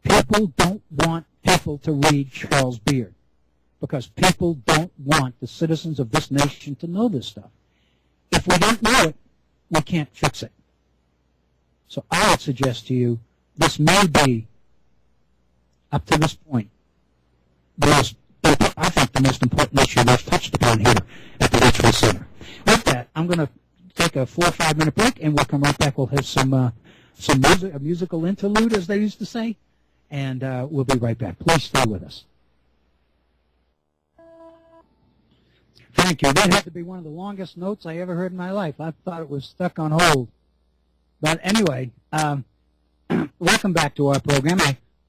People don't want people to read Charles Beard, because people don't want the citizens of this nation to know this stuff. If we don't know it, we can't fix it. So I would suggest to you, this may be, up to this point, I think the most important issue we've touched upon here at the Richfield Center. With that, I'm going to take a 4 or 5 minute break, and we'll come right back. We'll have some music, a musical interlude, as they used to say, and we'll be right back. Please stay with us. Thank you. That had to be one of the longest notes I ever heard in my life. I thought it was stuck on hold. But anyway, welcome back to our program.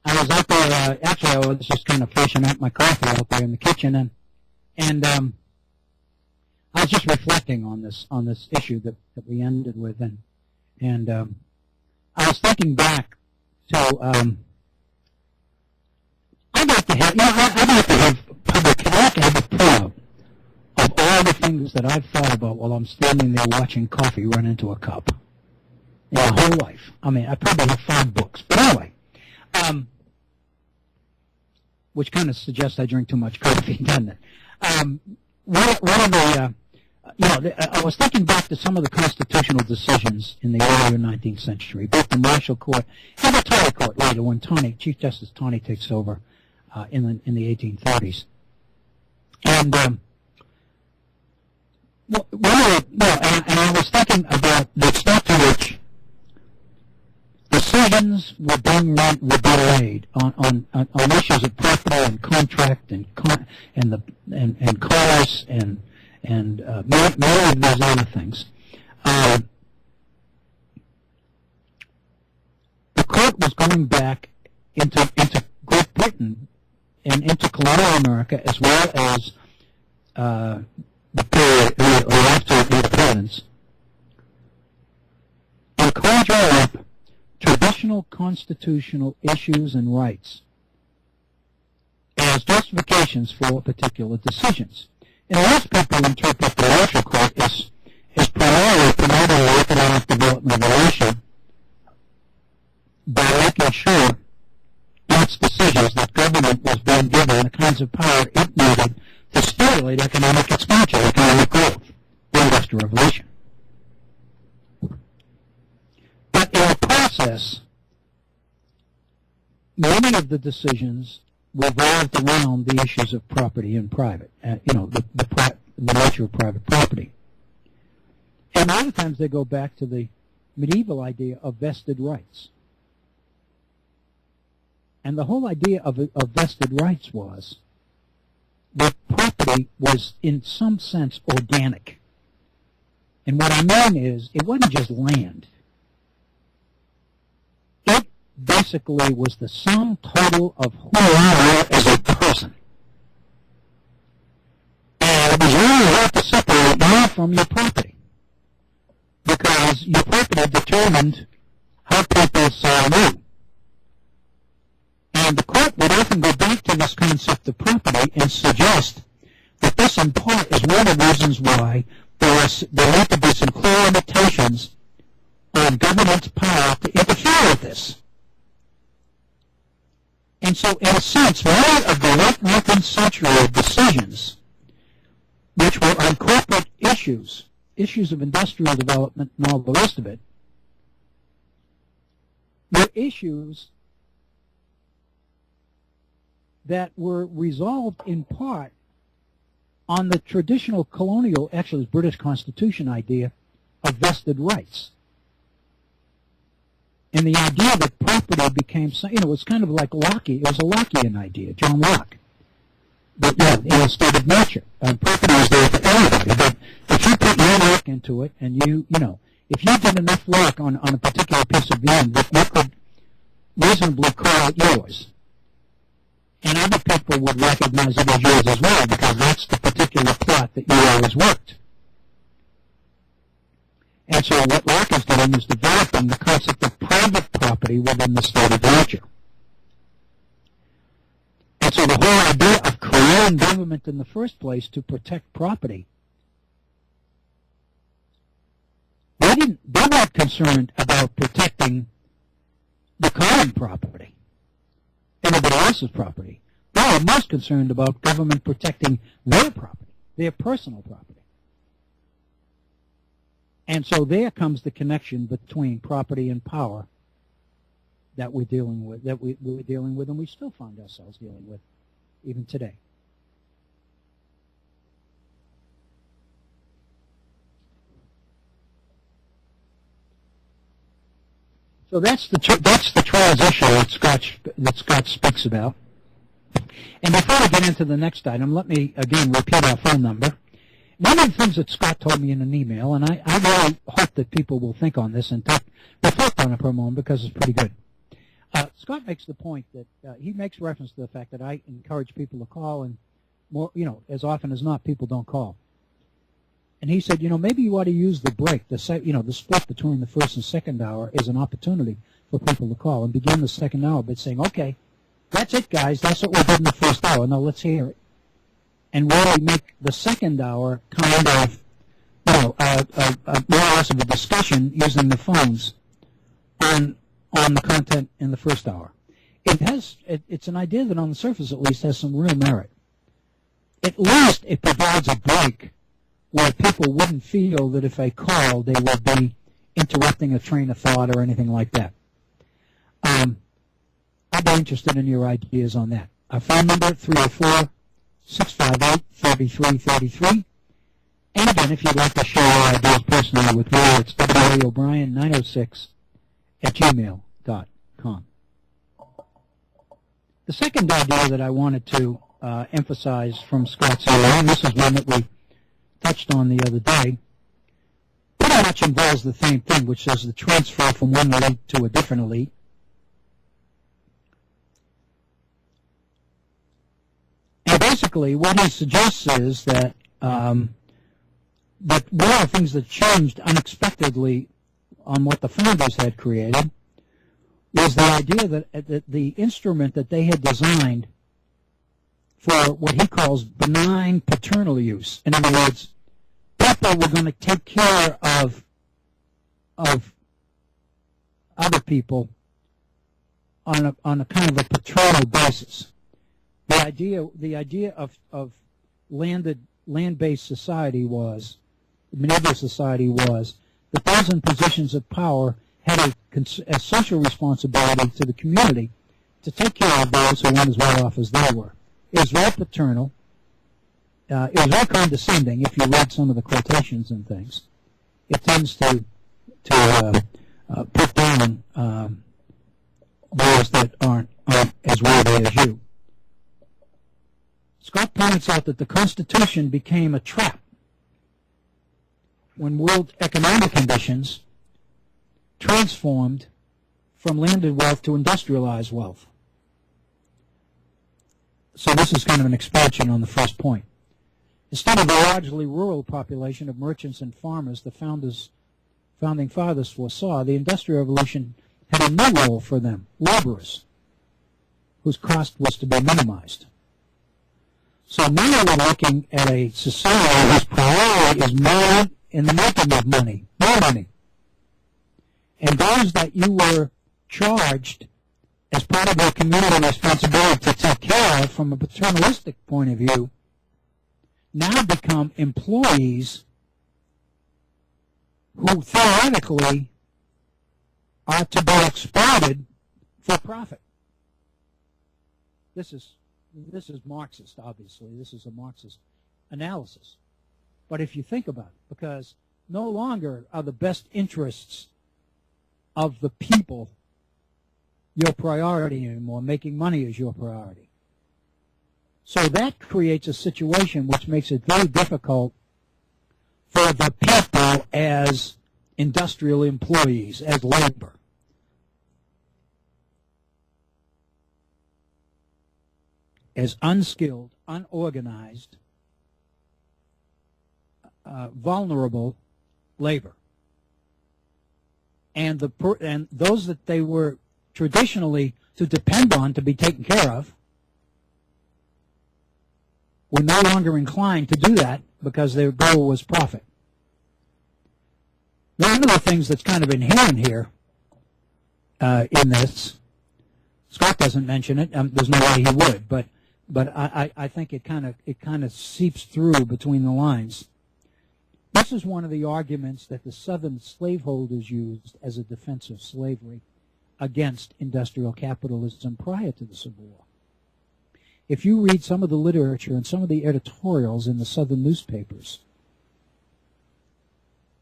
I was out there, actually I was just kind of fishing out my coffee out there in the kitchen, and I was just reflecting on this issue that we ended with, and I was thinking back to, I'd like to have a proud of all the things that I've thought about while I'm standing there watching coffee run into a cup. My whole life. I mean, I probably have 5 books. But anyway, which kind of suggests I drink too much coffee, doesn't it? I was thinking back to some of the constitutional decisions in the earlier 19th century, both the Marshall Court and the Taney Court later, when Chief Justice Taney takes over in the 1830s. And I was thinking about the extent to which decisions were being made on issues of property and contract and commerce and many of those other things. The court was going back into Great Britain and into colonial America, as well as the period after independence, and conjuring up traditional constitutional issues and rights as justifications for particular decisions. And most people interpret the Marshall Court as primarily promoting the economic development of the nation by making sure in its decisions that government was being given the kinds of power it needed to stimulate economic expansion, economic growth, the Industrial Revolution. But in the process, many of the decisions revolved around the issues of property and private, the nature of private property. And a lot of times they go back to the medieval idea of vested rights. And the whole idea of vested rights was that property was, in some sense, organic. And what I mean is, it wasn't just land. It basically was the sum total of who you are as a person. And it was really hard to separate you from your property, because your property determined how people saw you. And the court often go back to this concept of property and suggest that this in part is one of the reasons why there need to be some clear limitations on government's power to interfere with this. And so, in a sense, many of the late 19th century decisions, which were on corporate issues of industrial development and all the rest of it, were issues that were resolved in part on the traditional colonial, actually British Constitution idea of vested rights. And the idea that property became, it was kind of like Locke. It was a Lockean idea, John Locke. But in a state of nature, property was there for everybody. But if you put your work into it, and if you did enough work on a particular piece of land that you could reasonably call it yours, and other people would recognize it as yours as well, because that's the particular plot that you always worked. And so what Locke is doing is developing the concept of private property within the state of nature. And so the whole idea of creating government in the first place to protect property, they weren't concerned about protecting the common property, anybody else's property. They were most concerned about government protecting their property, their personal property. And so there comes the connection between property and power that we're dealing with, and we still find ourselves dealing with even today. So that's the transition that Scott speaks about. And before I get into the next item, let me again repeat our phone number. One of the things that Scott told me in an email, and I really hope that people will think on this and reflect on it for a moment, because it's pretty good. Scott makes the point that he makes reference to the fact that I encourage people to call, and more, as often as not, people don't call. And he said, maybe you ought to use the break, the split between the first and second hour as an opportunity for people to call, and begin the second hour by saying, okay, that's it, guys. That's what we did in the first hour. Now let's hear it. And really make the second hour kind of, more or less of a discussion using the phones on the content in the first hour. It's an idea that on the surface at least has some real merit. At least it provides a break where people wouldn't feel that if they called they would be interrupting a train of thought or anything like that. I'd be interested in your ideas on that. Our phone number, 304-658-3333. And again, if you'd like to share your ideas personally with me, it's waobrien906@gmail.com. The second idea that I wanted to emphasize from Scott's area, and this is one that we touched on the other day, pretty much involves the same thing, which is the transfer from one elite to a different elite. And basically, what he suggests is that one of the things that changed unexpectedly on what the founders had created was the idea that the instrument that they had designed for what he calls benign paternal use. In other words, people were going to take care of other people on a kind of a paternal basis. The idea of land-based society was, medieval society was, that those in positions of power had a social responsibility to the community to take care of those who weren't as well off as they were. It was very paternal. It was very condescending if you read some of the quotations and things. It tends to put down those that aren't as worthy as you. Scott points out that the Constitution became a trap when world economic conditions transformed from landed wealth to industrialized wealth. So this is kind of an expansion on the first point. Instead of a largely rural population of merchants and farmers the founding fathers foresaw, the Industrial Revolution had a new role for them, laborers. whose cost was to be minimized. So now we're looking at a society whose priority is more in the making of money, more money. And those that you were charged as part of your community responsibility to take care of from a paternalistic point of view now become employees who theoretically are to be exploited for profit. This is Marxist, obviously. This is a Marxist analysis. But if you think about it, because no longer are the best interests of the people your priority anymore, making money is your priority. So that creates a situation which makes it very difficult for the people as industrial employees, as labor. As unskilled, unorganized, vulnerable labor. And those that they were traditionally to depend on to be taken care of were no longer inclined to do that because their goal was profit. One of the things that's kind of inherent here in this, Scott doesn't mention it. There's no way he would, but I think it kind of seeps through between the lines. This is one of the arguments that the Southern slaveholders used as a defense of slavery against industrial capitalism prior to the Civil War. If you read some of the literature and some of the editorials in the Southern newspapers,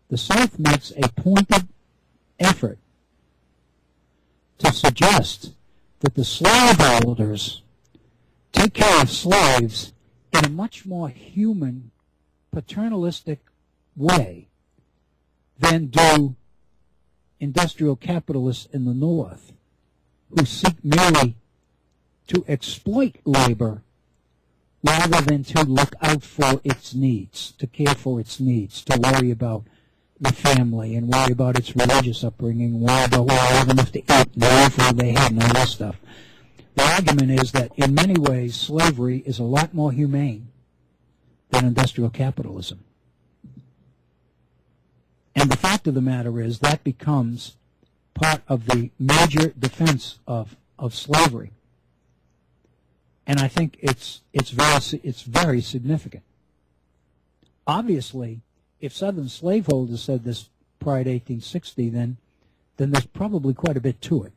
the South makes a pointed effort to suggest that the slaveholders take care of slaves in a much more human, paternalistic way than do industrial capitalists in the North, who seek merely to exploit labor rather than to look out for its needs, to care for its needs, to worry about the family and worry about its religious upbringing, worry about whether they have enough to eat, the food they had, and all that stuff. The argument is that in many ways slavery is a lot more humane than industrial capitalism. And the fact of the matter is that becomes part of the major defense of slavery. And I think it's very significant. Obviously, if Southern slaveholders said this prior to 1860, then there's probably quite a bit to it.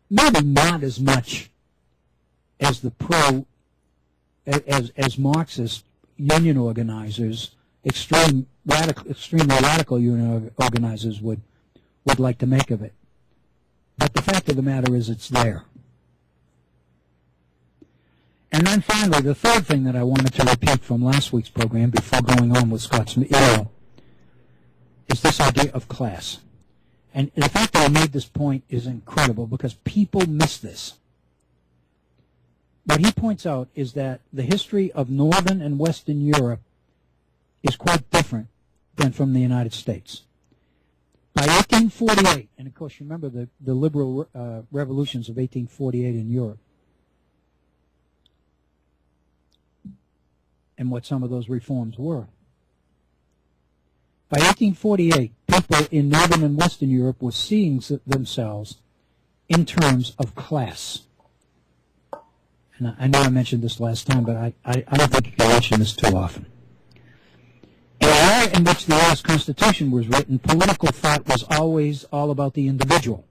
Maybe not as much as the as Marxist union organizers, extremely radical union organizers would like to make of it. But the fact of the matter is it's there. And then finally, the third thing that I wanted to repeat from last week's program before going on with Scott's email is this idea of class. And the fact that I made this point is incredible because people miss this. What he points out is that the history of Northern and Western Europe is quite different than from the United States. By 1848, and of course you remember the liberal revolutions of 1848 in Europe, and what some of those reforms were. By 1848, people in Northern and Western Europe were seeing themselves in terms of class. And I know I mentioned this last time, but I don't think you can mention this too often. In the era in which the U.S. Constitution was written, political thought was always all about the individual.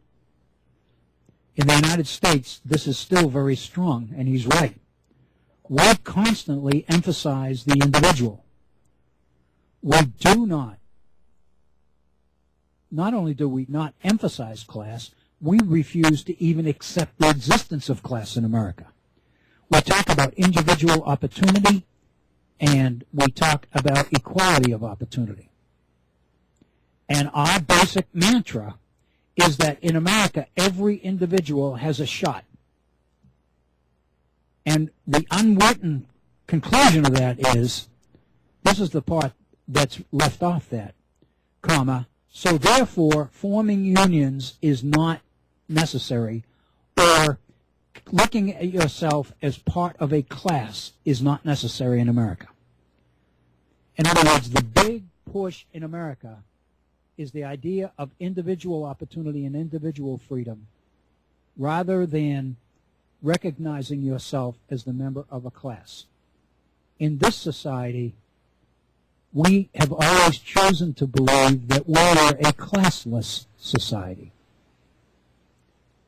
In the United States, this is still very strong, and he's right. We constantly emphasize the individual. We do not only do we not emphasize class, we refuse to even accept the existence of class in America. We talk about individual opportunity, and we talk about equality of opportunity. And our basic mantra is that in America, every individual has a shot. And the unwritten conclusion of that is, this is the part that's left off that, comma, so therefore forming unions is not necessary, or looking at yourself as part of a class is not necessary in America. In other words, the big push in America is the idea of individual opportunity and individual freedom rather than recognizing yourself as the member of a class. In this society, we have always chosen to believe that we are a classless society.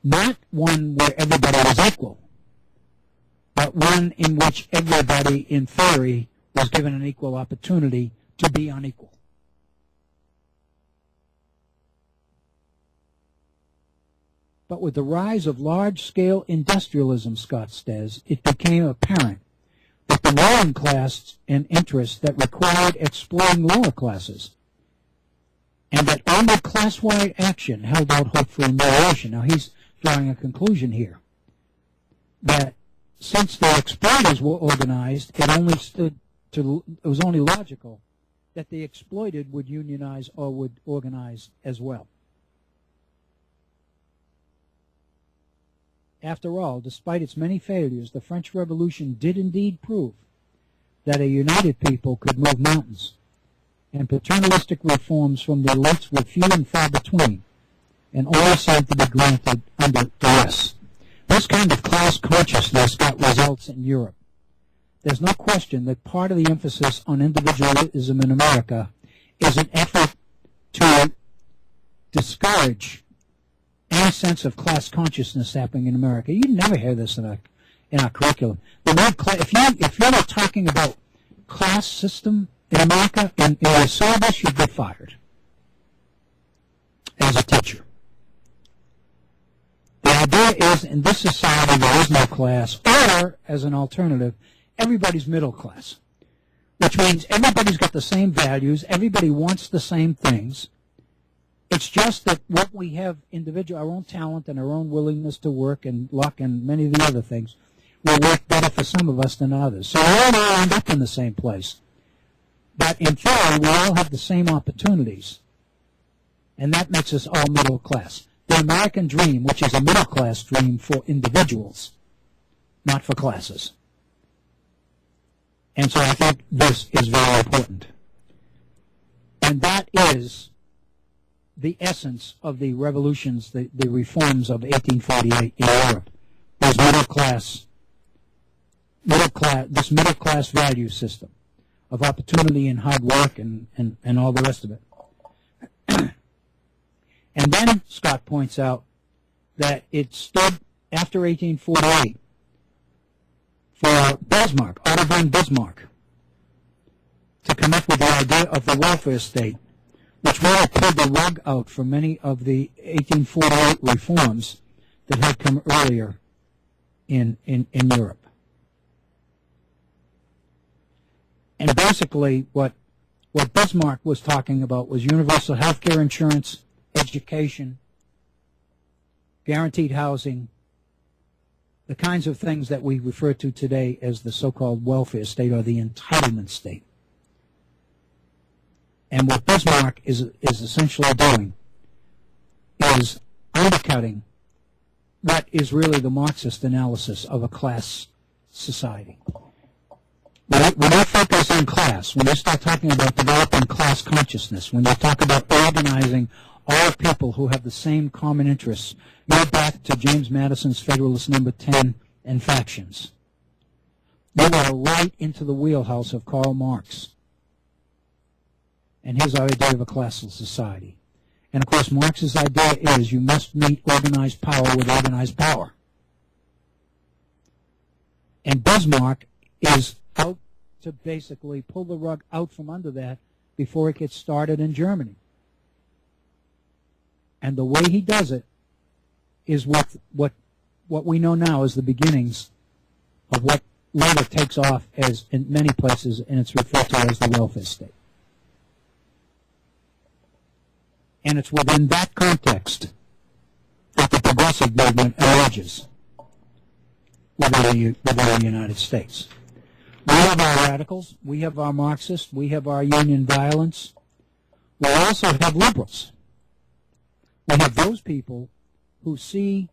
Not one where everybody is equal, but one in which everybody, in theory, was given an equal opportunity to be unequal. But with the rise of large-scale industrialism, Scott says, it became apparent that the ruling class and interests that required exploiting lower classes, and that only class-wide action held out hope for amelioration. Now he's drawing a conclusion here that since the exploiters were organized, it was only logical that the exploited would unionize or would organize as well. After all, despite its many failures, the French Revolution did indeed prove that a united people could move mountains, and paternalistic reforms from the elites were few and far between, and all seemed to be granted under duress. This kind of class consciousness got results in Europe. There's no question that part of the emphasis on individualism in America is an effort to discourage any sense of class consciousness happening in America. You never hear this in our curriculum. If you're not talking about class system in America in your syllabus, you'd get fired as a teacher. The idea is, in this society, there is no class, or, as an alternative, everybody's middle class, which means everybody's got the same values, everybody wants the same things. It's just that what we have individual, our own talent and our own willingness to work and luck and many of the other things will work better for some of us than others. So we all end up in the same place. But in theory, we all have the same opportunities. And that makes us all middle class. The American dream, which is a middle class dream for individuals, not for classes. And so I think this is very important. And that is the essence of the revolutions, the reforms of 1848 in Europe. This middle class value system of opportunity and hard work and all the rest of it. And then Scott points out that it stood after 1848 for Bismarck, Otto von Bismarck, to come up with the idea of the welfare state, which really pulled the rug out for many of the 1848 reforms that had come earlier in Europe. And basically what Bismarck was talking about was universal health care insurance, education, guaranteed housing, the kinds of things that we refer to today as the so-called welfare state or the entitlement state. And what Bismarck is essentially doing is undercutting what is really the Marxist analysis of a class society. When you focus on class, when you start talking about developing class consciousness, when you talk about organizing all people who have the same common interests, you're back to James Madison's Federalist No. 10 and factions. You are right into the wheelhouse of Karl Marx and his idea of a classless society. And of course, Marx's idea is you must meet organized power with organized power. And Bismarck is out to basically pull the rug out from under that before it gets started in Germany. And the way he does it is what we know now as the beginnings of what later takes off as in many places, and it's referred to as the welfare state. And it's within that context that the progressive movement emerges within the United States. We have our radicals, we have our Marxists, we have our union violence. We also have liberals. We have those people who see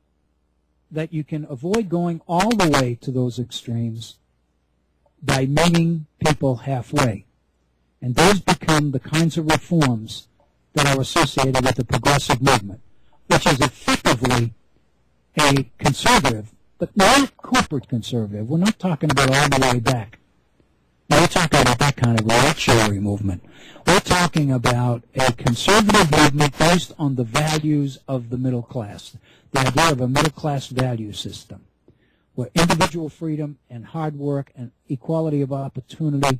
that you can avoid going all the way to those extremes by meeting people halfway. And those become the kinds of reforms that are associated with the progressive movement, which is effectively a conservative, but not corporate conservative. We're not talking about all the way back. We're talking about that kind of reactionary movement. We're talking about a conservative movement based on the values of the middle class, the idea of a middle class value system, where individual freedom and hard work and equality of opportunity,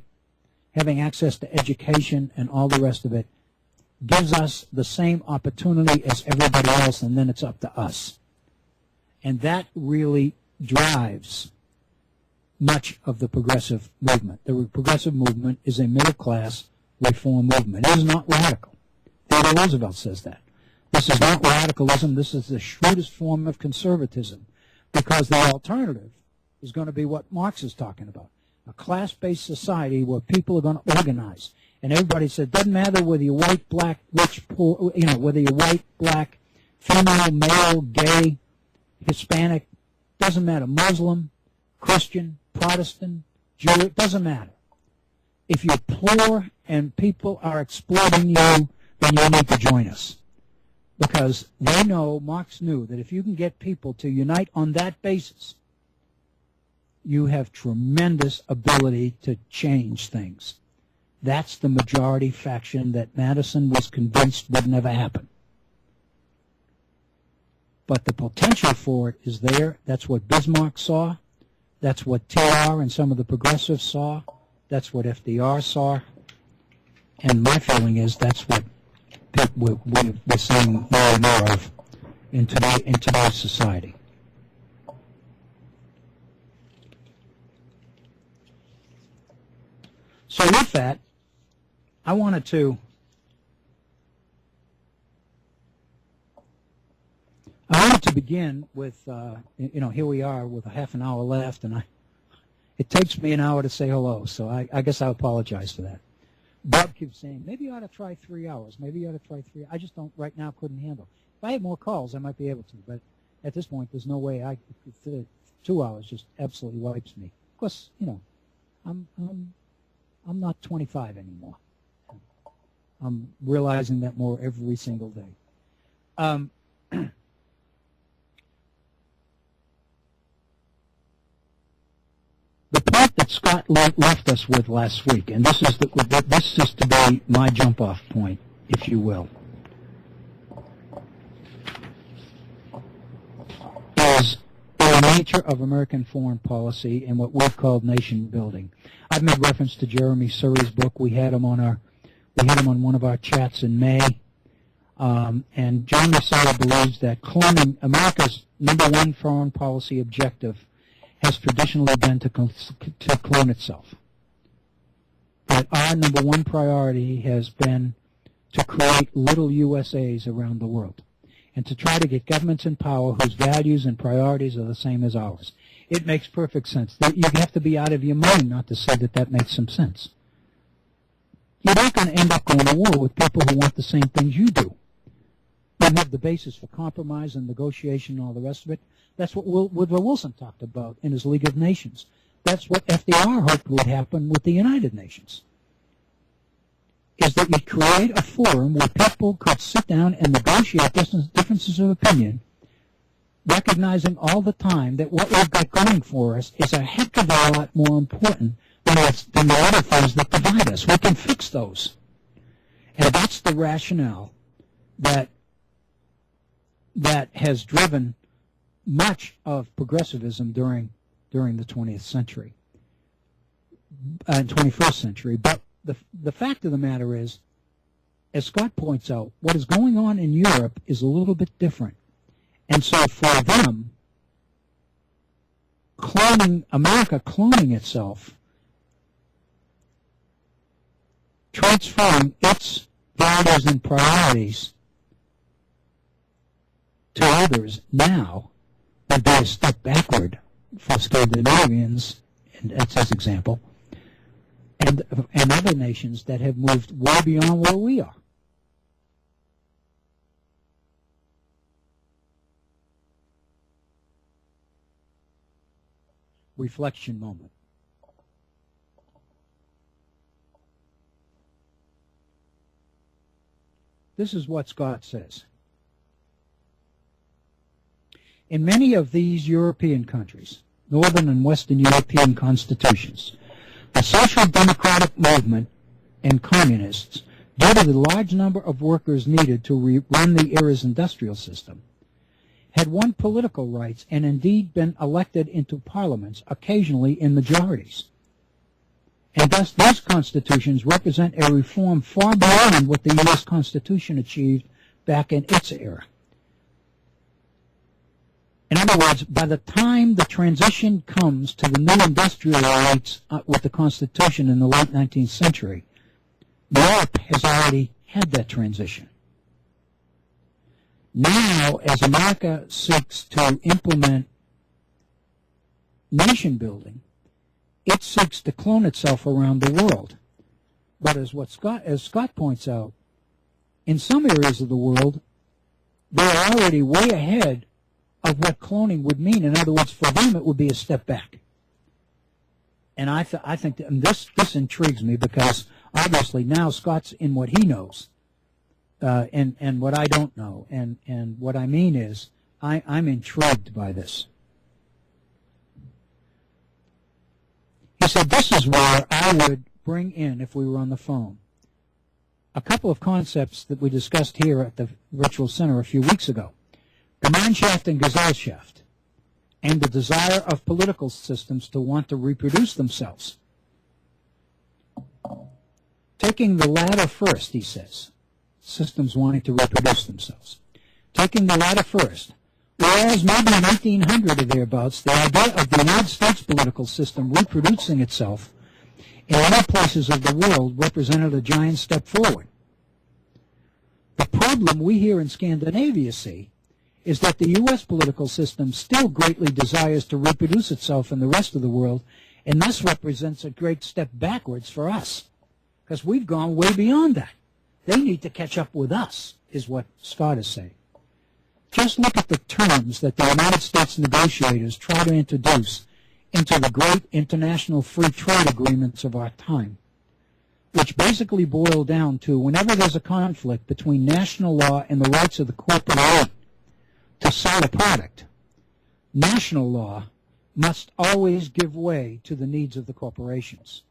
having access to education and all the rest of it, gives us the same opportunity as everybody else, and then it's up to us. And that really drives much of the progressive movement. The progressive movement is a middle-class reform movement. It is not radical. Theodore Roosevelt says that. This is not radicalism. This is the shrewdest form of conservatism, because the alternative is going to be what Marx is talking about, a class-based society where people are going to organize. And everybody said, doesn't matter whether you're white, black, rich, poor, whether you're white, black, female, male, gay, Hispanic, doesn't matter, Muslim, Christian, Protestant, Jew, it doesn't matter. If you're poor and people are exploiting you, then you need to join us. Because they know, Marx knew, that if you can get people to unite on that basis, you have tremendous ability to change things. That's the majority faction that Madison was convinced would never happen. But the potential for it is there. That's what Bismarck saw. That's what TR and some of the progressives saw. That's what FDR saw. And my feeling is that's what we're seeing more and more of in today's society. So with that, I wanted to begin with, here we are with a half an hour left, and it takes me an hour to say hello, so I guess I apologize for that. Bob keeps saying, maybe you ought to try 3 hours, maybe you ought to try 3. I just don't, right now, couldn't handle. If I had more calls, I might be able to, but at this point, there's no way I could fit it. 2 hours just absolutely wipes me. Of course, I'm not 25 anymore. I'm realizing that more every single day. The point that Scott left us with last week, and this is to be my jump-off point, if you will, is the nature of American foreign policy and what we've called nation building. I've made reference to Jeremy Surrey's book. We had him on one of our chats in May. And Jeremy Surrey believes that cloning, America's number one foreign policy objective, has traditionally been to clone itself. That our number one priority has been to create little USAs around the world and to try to get governments in power whose values and priorities are the same as ours. It makes perfect sense. You have to be out of your mind not to say that makes some sense. You're not going to end up going to war with people who want the same things you do. You have the basis for compromise and negotiation and all the rest of it. That's what Woodrow Wilson talked about in his League of Nations. That's what FDR hoped would happen with the United Nations, is that you create a forum where people could sit down and negotiate differences of opinion, recognizing all the time that what we've got going for us is a heck of a lot more important than the other things that divide us. We can fix those. And that's the rationale that has driven much of progressivism during the 20th century and 21st century. But the fact of the matter is, as Scott points out, what is going on in Europe is a little bit different. And so for them, America cloning itself, transferring its values and priorities to others now would be a step backward for Scandinavians, and that's his example, and other nations that have moved way beyond where we are. reflection moment. This is what Scott says. In many of these European countries, Northern and Western European constitutions, the social democratic movement and communists, due to the large number of workers needed to run the era's industrial system, had won political rights and indeed been elected into parliaments, occasionally in majorities. And thus these constitutions represent a reform far beyond what the U.S. Constitution achieved back in its era. In other words, by the time the transition comes to the new industrial rights with the Constitution in the late 19th century, Europe has already had that transition. Now, as America seeks to implement nation building, it seeks to clone itself around the world. But as Scott points out, in some areas of the world, they're already way ahead of what cloning would mean. In other words, for them, it would be a step back. And I think that, and this intrigues me because obviously now Scott's in what he knows, and what I don't know. And what I mean is, I'm intrigued by this. He said, this is where I would bring in, if we were on the phone, a couple of concepts that we discussed here at the Virtual Center a few weeks ago. Gemeinschaft and Gesellschaft, and the desire of political systems to want to reproduce themselves. Taking the latter first, he says, systems wanting to reproduce themselves. Taking the latter first, whereas maybe in 1800 or thereabouts, the idea of the United States political system reproducing itself in other places of the world represented a giant step forward. The problem we here in Scandinavia see is that the U.S. political system still greatly desires to reproduce itself in the rest of the world, and thus represents a great step backwards for us, because we've gone way beyond that. They need to catch up with us, is what Scott is saying. Just look at the terms that the United States negotiators try to introduce into the great international free trade agreements of our time, which basically boil down to whenever there's a conflict between national law and the rights of the corporate elite to sell a product, national law must always give way to the needs of the corporations.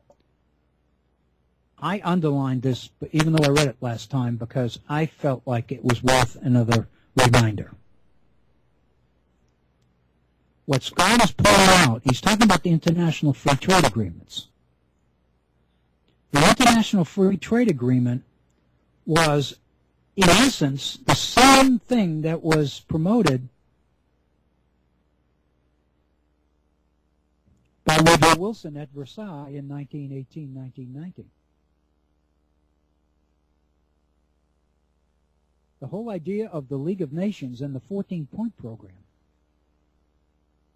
I underlined this, even though I read it last time, because I felt like it was worth another reminder. What Scott is pointing out, he's talking about the international free trade agreements. The international free trade agreement was, in essence, the same thing that was promoted by Woodrow Wilson at Versailles in 1918-1919. The whole idea of the League of Nations and the 14-point program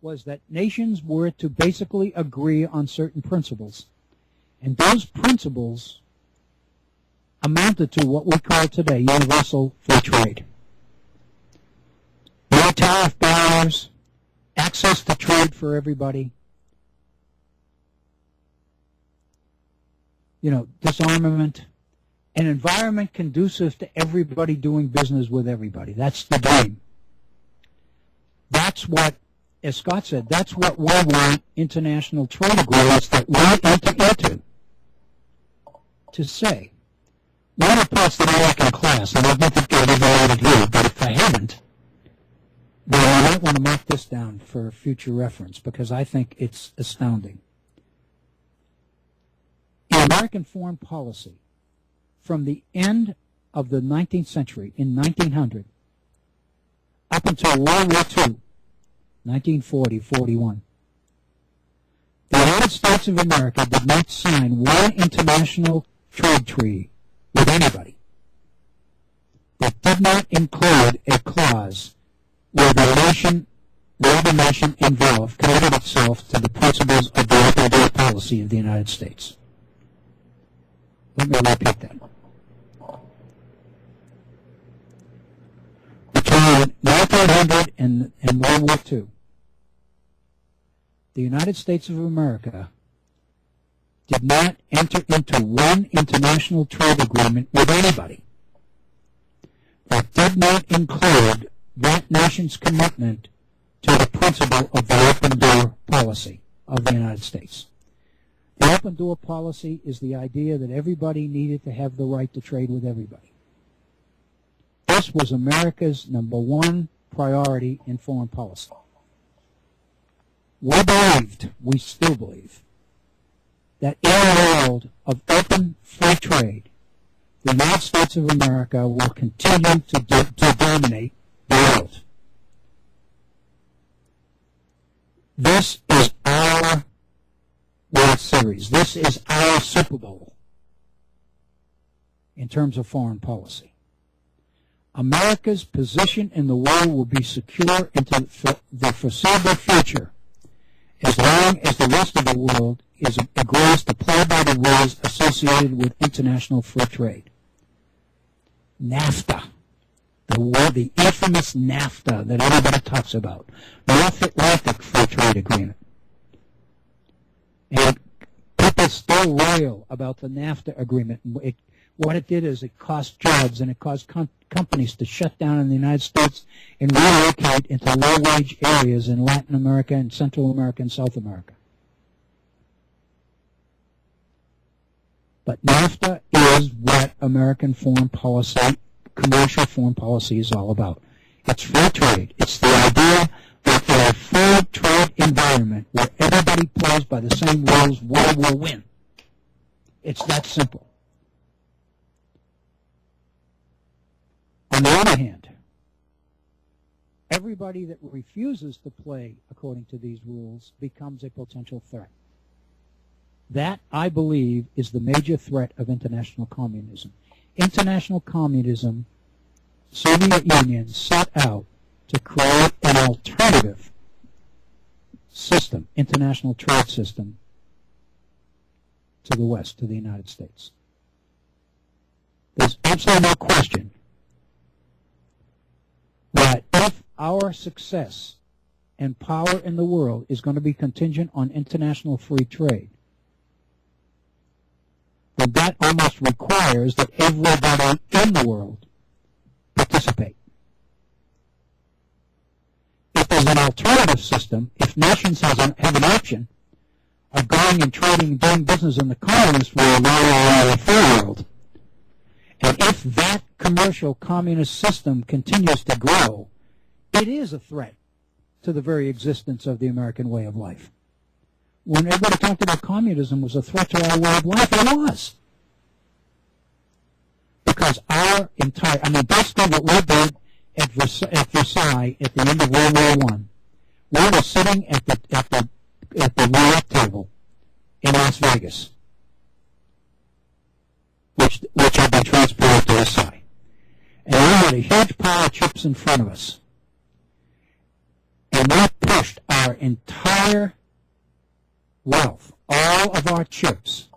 was that nations were to basically agree on certain principles. And those principles amounted to what we call today universal free trade. No tariff barriers, access to trade for everybody, disarmament, an environment conducive to everybody doing business with everybody. That's the dream. That's what, as Scott said, that's what we want international trade agreements that we enter into to say. One approach the American class, and I don't think I've evaluated here, but if I haven't, then I might want to mark this down for future reference because I think it's astounding. In American foreign policy, from the end of the 19th century, in 1900, up until World War II, 1940-41, the United States of America did not sign one international trade treaty with anybody that did not include a clause where the other nation involved committed itself to the principles of the open-door policy of the United States. Let me repeat that. Between 1900 and World War II, the United States of America did not enter into one international trade agreement with anybody that did not include that nation's commitment to the principle of the open door policy of the United States. The open door policy is the idea that everybody needed to have the right to trade with everybody. This was America's number one priority in foreign policy. We still believe, that in a world of open free trade, the United States of America will continue to dominate the world. This is our World Series. This is our Super Bowl in terms of foreign policy. America's position in the world will be secure into the foreseeable future as long as the rest of the world agrees to play by the rules associated with international free trade. NAFTA, the infamous NAFTA that everybody talks about, North Atlantic Free Trade Agreement. And people still rail about the NAFTA agreement. What it did is it cost jobs and it caused companies to shut down in the United States and relocate into low-wage areas in Latin America and Central America and South America. But NAFTA is what American foreign policy, commercial foreign policy is all about. It's free trade. It's the idea that in a free trade environment where everybody plays by the same rules, we will win. It's that simple. On the other hand, everybody that refuses to play according to these rules becomes a potential threat. That, I believe, is the major threat of international communism. International communism, Soviet Union set out to create an alternative system, international trade system, to the West, to the United States. There's absolutely no question that if our success and power in the world is going to be contingent on international free trade, then that almost requires that everybody in the world participate. If there's an alternative system, if nations have an option of going and trading and doing business in the communist world rather than the free world, and if that commercial communist system continues to grow, it is a threat to the very existence of the American way of life. When everybody talked about communism was a threat to our way of life, it was. Because our entire, basically what we did at Versailles at the end of World War I, we were sitting at the roulette table in Las Vegas, which had been transported to Versailles. And we had a huge pile of chips in front of us. And we pushed our entire wealth, all of our chips,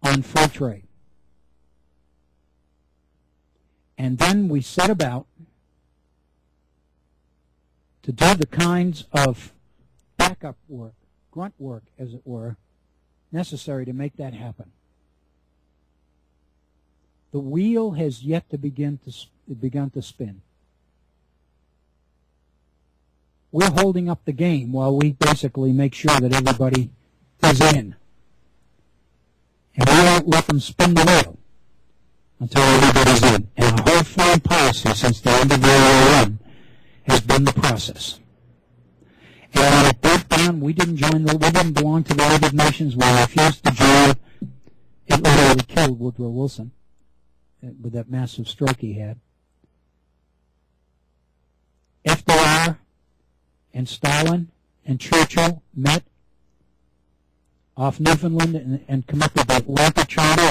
on free trade. And then we set about to do the kinds of backup work, grunt work, as it were, necessary to make that happen. The wheel has yet to begun to spin. We're holding up the game while we basically make sure that everybody is in. And we won't let them spin the wheel until everybody's in. And our whole foreign policy since the end of World War I has been the process. And when it broke down, we didn't belong to the United Nations. We refused to join. It literally killed Woodrow Wilson with that massive stroke he had. FDR and Stalin and Churchill met off Newfoundland and come up with the Atlantic Charter,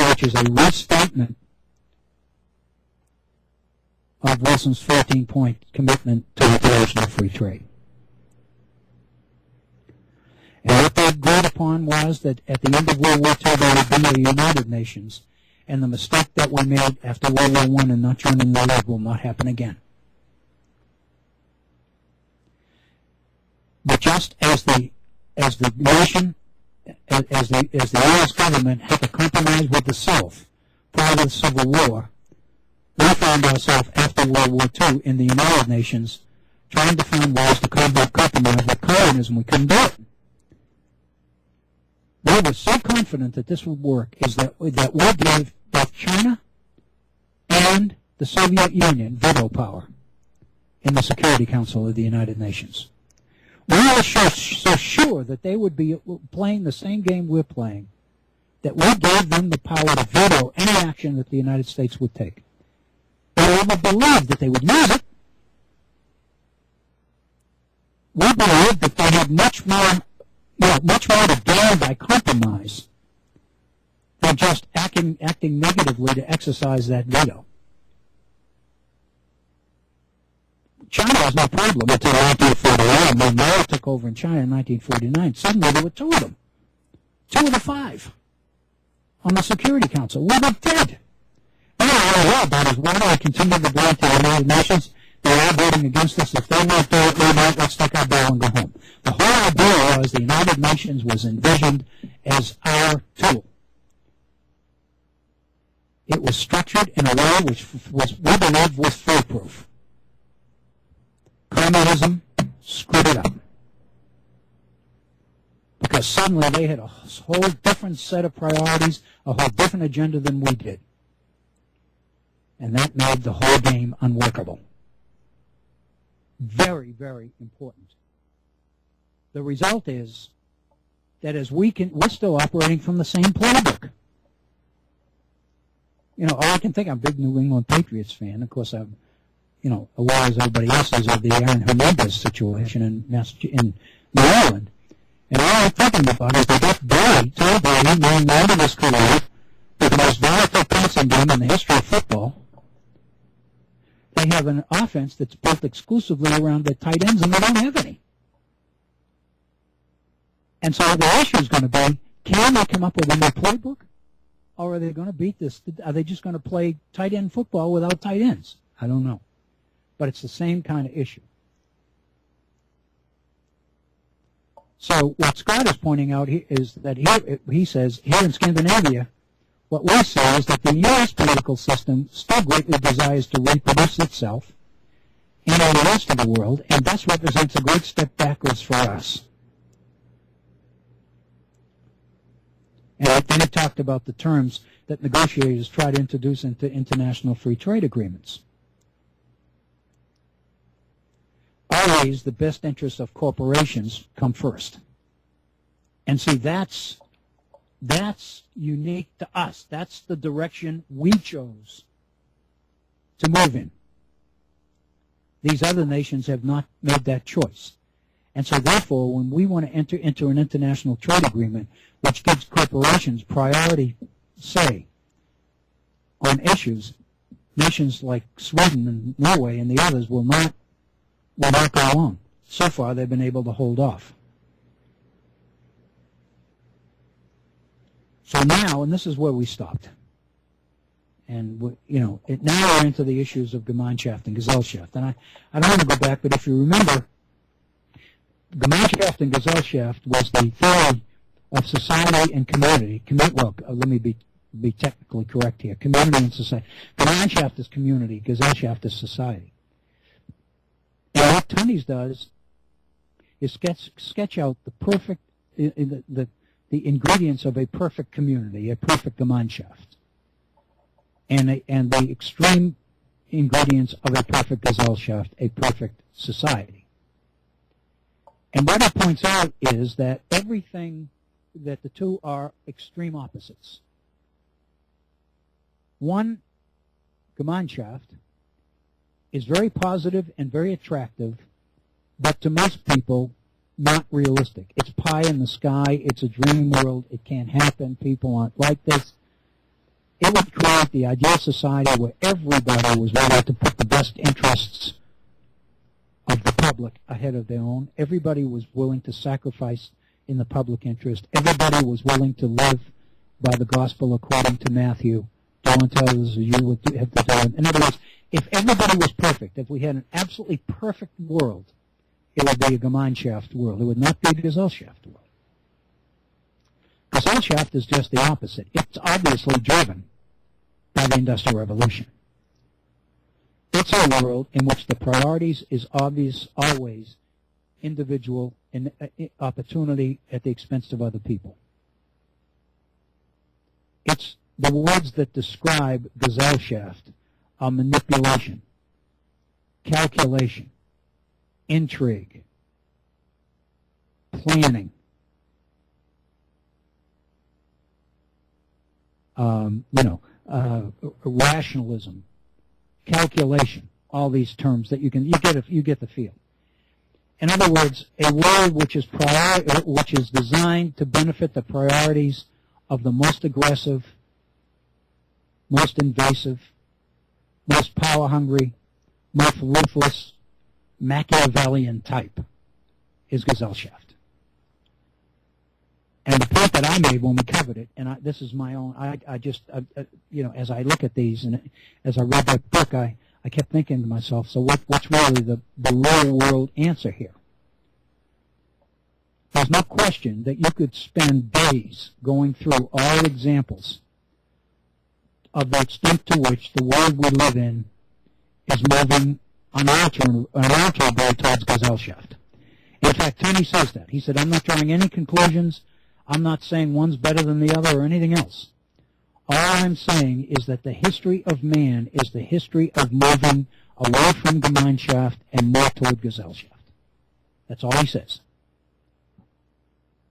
which is a restatement of Wilson's 14-point commitment to international free trade. And what they agreed upon was that at the end of World War II there would be a United Nations, and the mistake that we made after World War I in not joining the League will not happen again. But just as the nation, as the U.S. government had to compromise with the South prior to the Civil War, we found ourselves after World War II in the United Nations trying to find ways to compromise with communism. We couldn't do it. We were so confident that this would work is that we gave both China and the Soviet Union veto power in the Security Council of the United Nations. We were so sure that they would be playing the same game we're playing, that we gave them the power to veto any action that the United States would take. But we never believed that they would use it. We believed that they had much more to gain by compromise than just acting negatively to exercise that veto. China was no problem until 1941, when Mao took over in China in 1949. Suddenly there were two of them, 2 of the 5 on the Security Council. We were dead. All I know about is, why do I continue to belong to the United Nations? They're all voting against us. If they won't do it, we won't. Let's take our bill and go home. The whole idea was the United Nations was envisioned as our tool. It was structured in a way which we believed was foolproof. Communism screwed it up. Because suddenly they had a whole different set of priorities, a whole different agenda than we did. And that made the whole game unworkable. Very, very important. The result is that we're still operating from the same playbook. All I can think, I'm a big New England Patriots fan. Of course, I'm, aware as everybody else is of the Aaron Hernandez situation in New England. And all I'm thinking about is they got Tom Brady, knowing the end of his career, with the most volatile passing game in the history of football. They have an offense that's built exclusively around the tight ends, and they don't have any. And so the issue is going to be, can they come up with a new playbook? Or are they going to beat this? Are they just going to play tight end football without tight ends? I don't know. But it's the same kind of issue. So what Scott is pointing out is that he says, here in Scandinavia, what we see is that the U.S. political system still greatly desires to reproduce itself in all the rest of the world, and thus represents a great step backwards for us. And then he talked about the terms that negotiators try to introduce into international free trade agreements. Always the best interests of corporations come first. And see, that's unique to us. That's the direction we chose to move in. These other nations have not made that choice. And so therefore, when we want to enter into an international trade agreement, which gives corporations priority say on issues, nations like Sweden and Norway and the others will not go along. So far, they've been able to hold off. So now, and this is where we stopped. And, now we're into the issues of Gemeinschaft and Gesellschaft. And I don't want to go back, but if you remember, Gemeinschaft and Gesellschaft was the theory of society and community. Let me be technically correct here. Community and society. Gemeinschaft is community. Gesellschaft is society. And what Tönnies does is sketch out the perfect, the ingredients of a perfect community, a perfect Gemeinschaft, and the extreme ingredients of a perfect Gesellschaft, a perfect society. And what he points out is that that the two are extreme opposites. One, Gemeinschaft, is very positive and very attractive, but to most people, not realistic. It's pie in the sky. It's a dream world. It can't happen. People aren't like this. It would create the ideal society where everybody was willing to put the best interests of the public ahead of their own. Everybody was willing to sacrifice in the public interest. Everybody was willing to live by the gospel according to Matthew. Do unto others as you would have to do. In other words, if everybody was perfect, if we had an absolutely perfect world, it would be a Gemeinschaft world. It would not be a Gesellschaft world. Gesellschaft is just the opposite. It's obviously driven by the Industrial Revolution. It's a world in which the priorities is obvious, always individual and opportunity at the expense of other people. It's the words that describe Gesellschaft are manipulation, calculation, intrigue, planning, rationalism, calculation, all these terms that you get the feel. In other words, a world which is designed to benefit the priorities of the most aggressive, most invasive, most power-hungry, most ruthless, Machiavellian type is Gesellschaft. And the point that I made when we covered it, and this is my own, as I look at these and as I read that book, I kept thinking to myself, so what's really the real world answer here? There's no question that you could spend days going through all examples of the extent to which the world we live in is moving unalterably towards Gesellschaft. In fact, Tony says that. He said, I'm not drawing any conclusions. I'm not saying one's better than the other or anything else. All I'm saying is that the history of man is the history of moving away from Gemeinschaft and more toward Gesellschaft. That's all he says.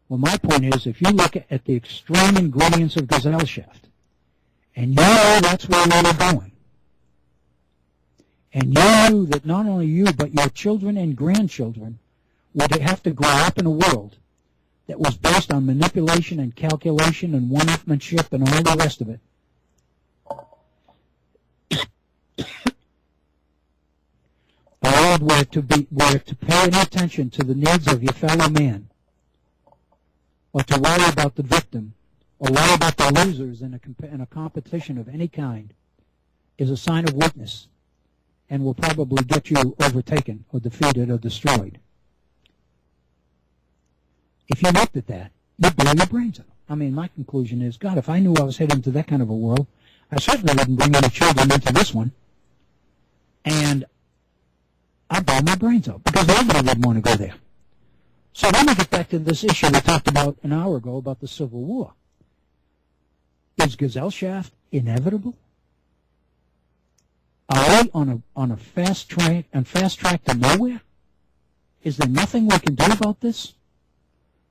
Well, my point is, if you look at the extreme ingredients of Gesellschaft, and you know that's where we're going, and you knew that not only you, but your children and grandchildren would have to grow up in a world that was based on manipulation and calculation and one-upmanship and all the rest of it. A world where to pay any attention to the needs of your fellow man, or to worry about the victim, or worry about the losers in a competition of any kind, is a sign of weakness and will probably get you overtaken or defeated or destroyed. If you looked at that, you'd blow your brains out. I mean, my conclusion is, God, if I knew I was heading to that kind of a world, I certainly wouldn't bring any children into this one. And I'd blow my brains out, because nobody would want to go there. So let me get back to this issue we talked about an hour ago about the Civil War. Is Gesellschaft inevitable? Are we on a fast track to nowhere? Is there nothing we can do about this?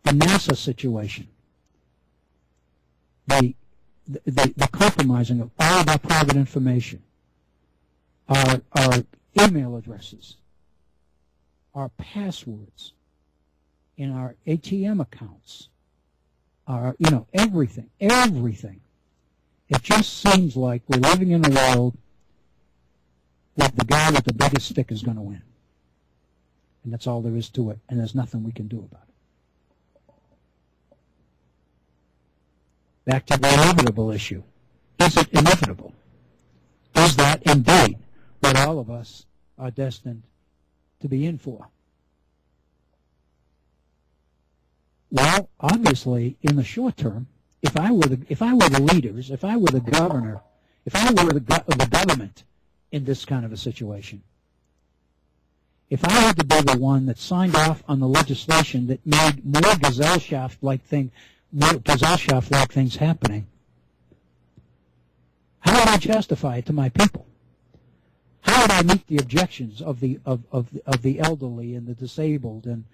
The NASA situation, the compromising of all of our private information, our email addresses, our passwords, in our ATM accounts, our everything. It just seems like we're living in a world where the guy with the biggest stick is going to win, and that's all there is to it, and there's nothing we can do about it. Back to the inevitable issue. Is it inevitable? Is that indeed what all of us are destined to be in for? Well, obviously, in the short term, if I were the leaders, if I were the governor, if I were the government in this kind of a situation, if I had to be the one that signed off on the legislation that made more Gesellschaft-like things happening, how would I justify it to my people? How would I meet the objections of the elderly and the disabled and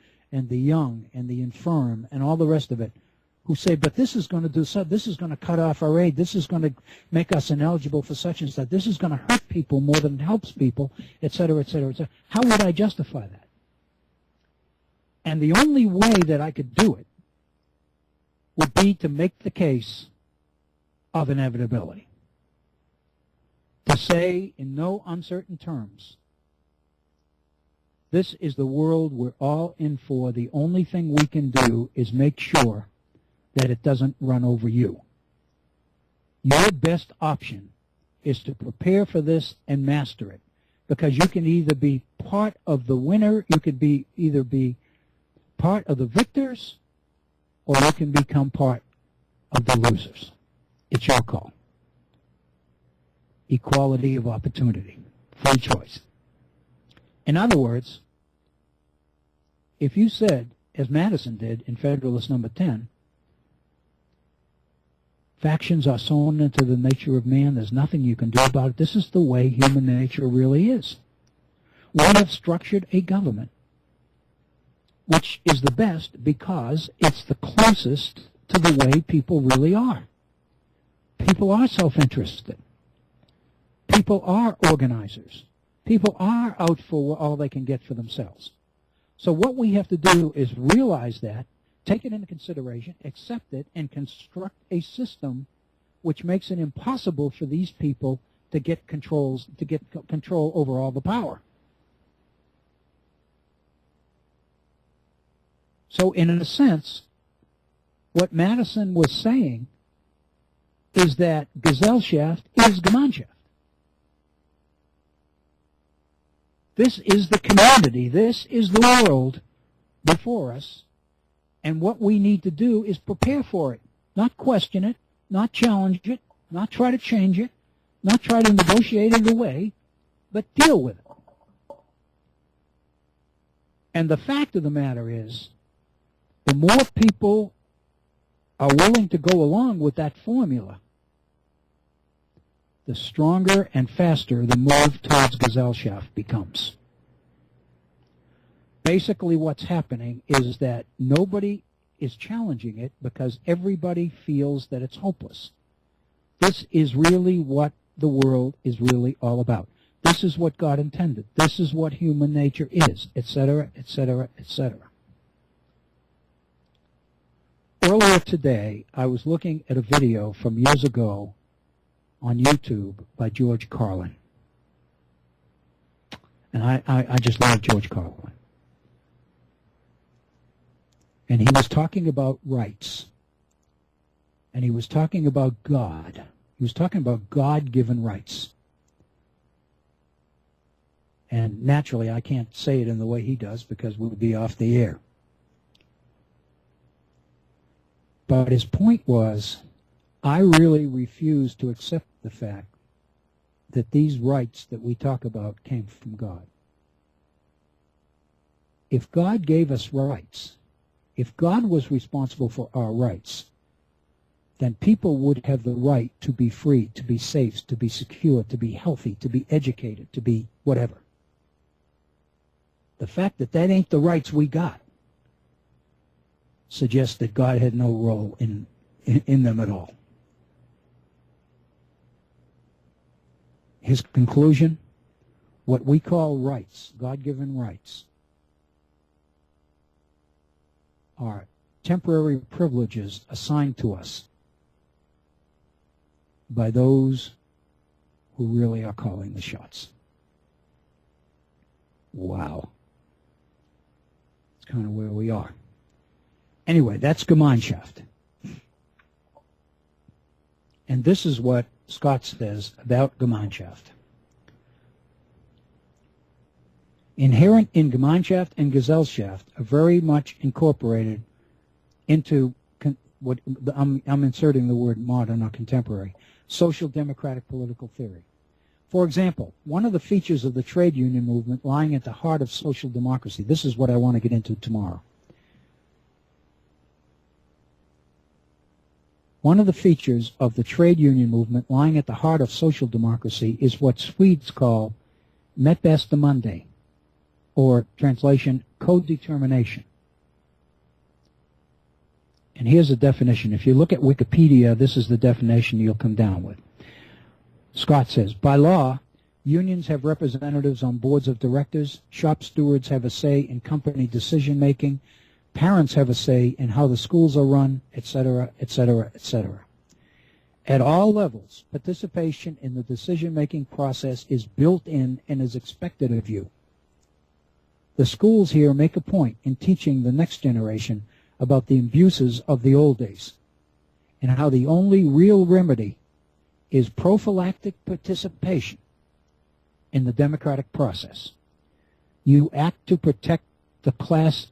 the young and the infirm and all the rest of it, who say, but this is going to do so, this is going to cut off our aid, this is going to make us ineligible for such and such, this is going to hurt people more than it helps people, et cetera, et cetera, et cetera. How would I justify that? And the only way that I could do it would be to make the case of inevitability. To say in no uncertain terms, this is the world we're all in for. The only thing we can do is make sure that it doesn't run over you. Your best option is to prepare for this and master it. because you can either be part of the winner, you could be either be part of the victors, or you can become part of the losers. It's your call. Equality of opportunity, free choice. In other words, if you said, as Madison did in Federalist Number 10, factions are sown into the nature of man, there's nothing you can do about it, this is the way human nature really is. We have structured a government which is the best because it's the closest to the way people really are. People are self-interested. People are organizers. People are out for all they can get for themselves. So what we have to do is realize that, take it into consideration, accept it, and construct a system which makes it impossible for these people to get control over all the power. So in a sense, what Madison was saying is that Gesellschaft is Gemeinschaft. This is the community. This is the world before us. And what we need to do is prepare for it. Not question it, not challenge it, not try to change it, not try to negotiate it away, but deal with it. And the fact of the matter is, the more people are willing to go along with that formula, the stronger and faster the move towards Gesellschaft becomes. Basically what's happening is that nobody is challenging it because everybody feels that it's hopeless. This is really what the world is really all about. This is what God intended. This is what human nature is, etc., etc., etc. Earlier today, I was looking at a video from years ago on YouTube by George Carlin. And I just love George Carlin. And he was talking about rights. And he was talking about God. He was talking about God-given rights. And naturally, I can't say it in the way he does because we would be off the air. But his point was, I really refuse to accept the fact that these rights that we talk about came from God. If God gave us rights, if God was responsible for our rights, then people would have the right to be free, to be safe, to be secure, to be healthy, to be educated, to be whatever. The fact that that ain't the rights we got suggests that God had no role in them at all. His conclusion, what we call rights, God-given rights, are temporary privileges assigned to us by those who really are calling the shots. Wow. It's kind of where we are. Anyway, that's Gemeinschaft. And this is what Scott says about Gemeinschaft. Inherent in Gemeinschaft and Gesellschaft are very much incorporated into what I'm inserting the word modern or contemporary, social democratic political theory. For example, one of the features of the trade union movement lying at the heart of social democracy, this is what I want to get into tomorrow. One of the features of the trade union movement lying at the heart of social democracy is what Swedes call medbestämmande, or translation, co-determination. And here's a definition. If you look at Wikipedia, this is the definition you'll come down with. Scott says, by law, unions have representatives on boards of directors, shop stewards have a say in company decision-making, parents have a say in how the schools are run, etc., etc., etc. At all levels, participation in the decision-making process is built in and is expected of you. The schools here make a point in teaching the next generation about the abuses of the old days and how the only real remedy is prophylactic participation. in the democratic process. You act to protect the class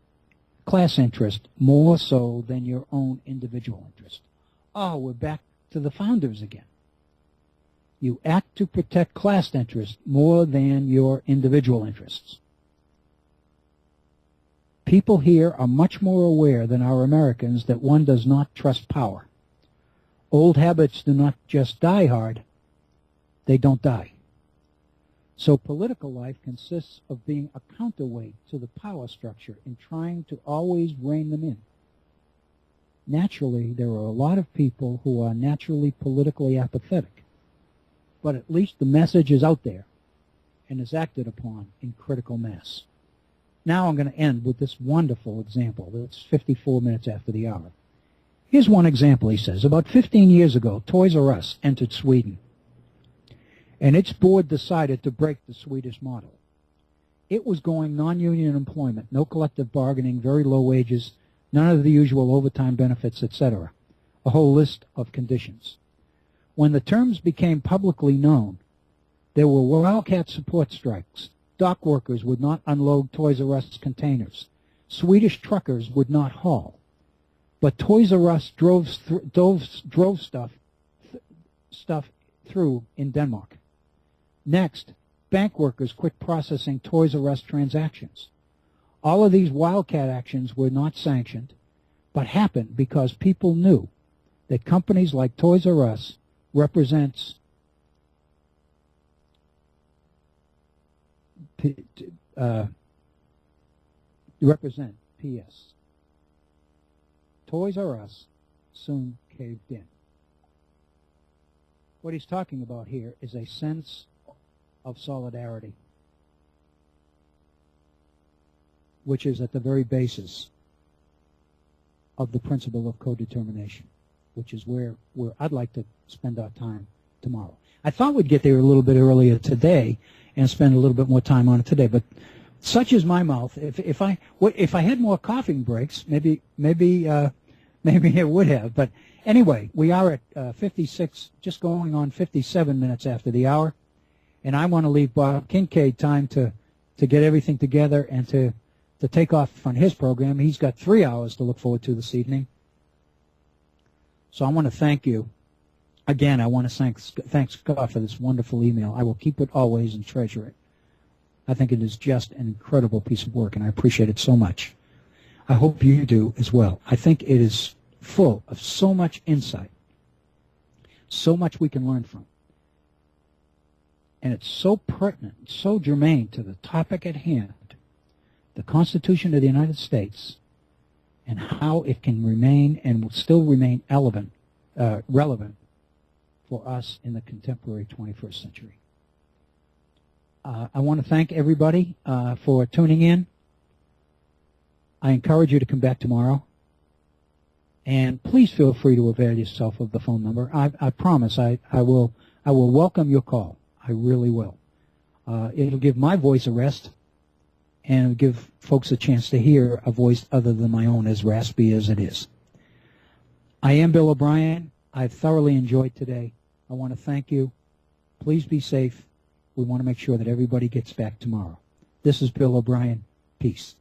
interest more so than your own individual interest. Oh, we're back to the founders again. You act to protect class interest more than your individual interests. People here are much more aware than our Americans that one does not trust power. Old habits do not just die hard, they don't die. So political life consists of being a counterweight to the power structure and trying to always rein them in. Naturally, there are a lot of people who are naturally politically apathetic, but at least the message is out there and is acted upon in critical mass. Now I'm going to end with this wonderful example. It's 54 minutes after the hour. Here's one example, he says. About 15 years ago, Toys R Us entered Sweden, and its board decided to break the Swedish model. It was going non-union employment, no collective bargaining, very low wages, none of the usual overtime benefits, etc. A whole list of conditions. When the terms became publicly known, there were wildcat support strikes. Dock workers would not unload Toys R Us containers. Swedish truckers would not haul. But Toys R Us drove stuff through in Denmark. Next, bank workers quit processing Toys R Us transactions. All of these wildcat actions were not sanctioned, but happened because people knew that companies like Toys R Us represent P.S. Toys R Us soon caved in. What he's talking about here is a sense of solidarity, which is at the very basis of the principle of codetermination, which is where I'd like to spend our time tomorrow. I thought we'd get there a little bit earlier today and spend a little bit more time on it today, but such is my mouth. If I had more coughing breaks, maybe it would have. But anyway, we are at 56, just going on 57 minutes after the hour, and I want to leave Bob Kincaid time to get everything together and to take off on his program. He's got 3 hours to look forward to this evening. So I want to thank you. Again, I want to thank Scott for this wonderful email. I will keep it always and treasure it. I think it is just an incredible piece of work, and I appreciate it so much. I hope you do as well. I think it is full of so much insight, so much we can learn from. And it's so pertinent, so germane to the topic at hand, the Constitution of the United States, and how it can remain and will still remain relevant for us in the contemporary 21st century. I want to thank everybody for tuning in. I encourage you to come back tomorrow. And please feel free to avail yourself of the phone number. I promise I will welcome your call. I really will. It'll give my voice a rest, and it'll give folks a chance to hear a voice other than my own, as raspy as it is. I am Bill O'Brien. I've thoroughly enjoyed today. I want to thank you. Please be safe. We want to make sure that everybody gets back tomorrow. This is Bill O'Brien. Peace.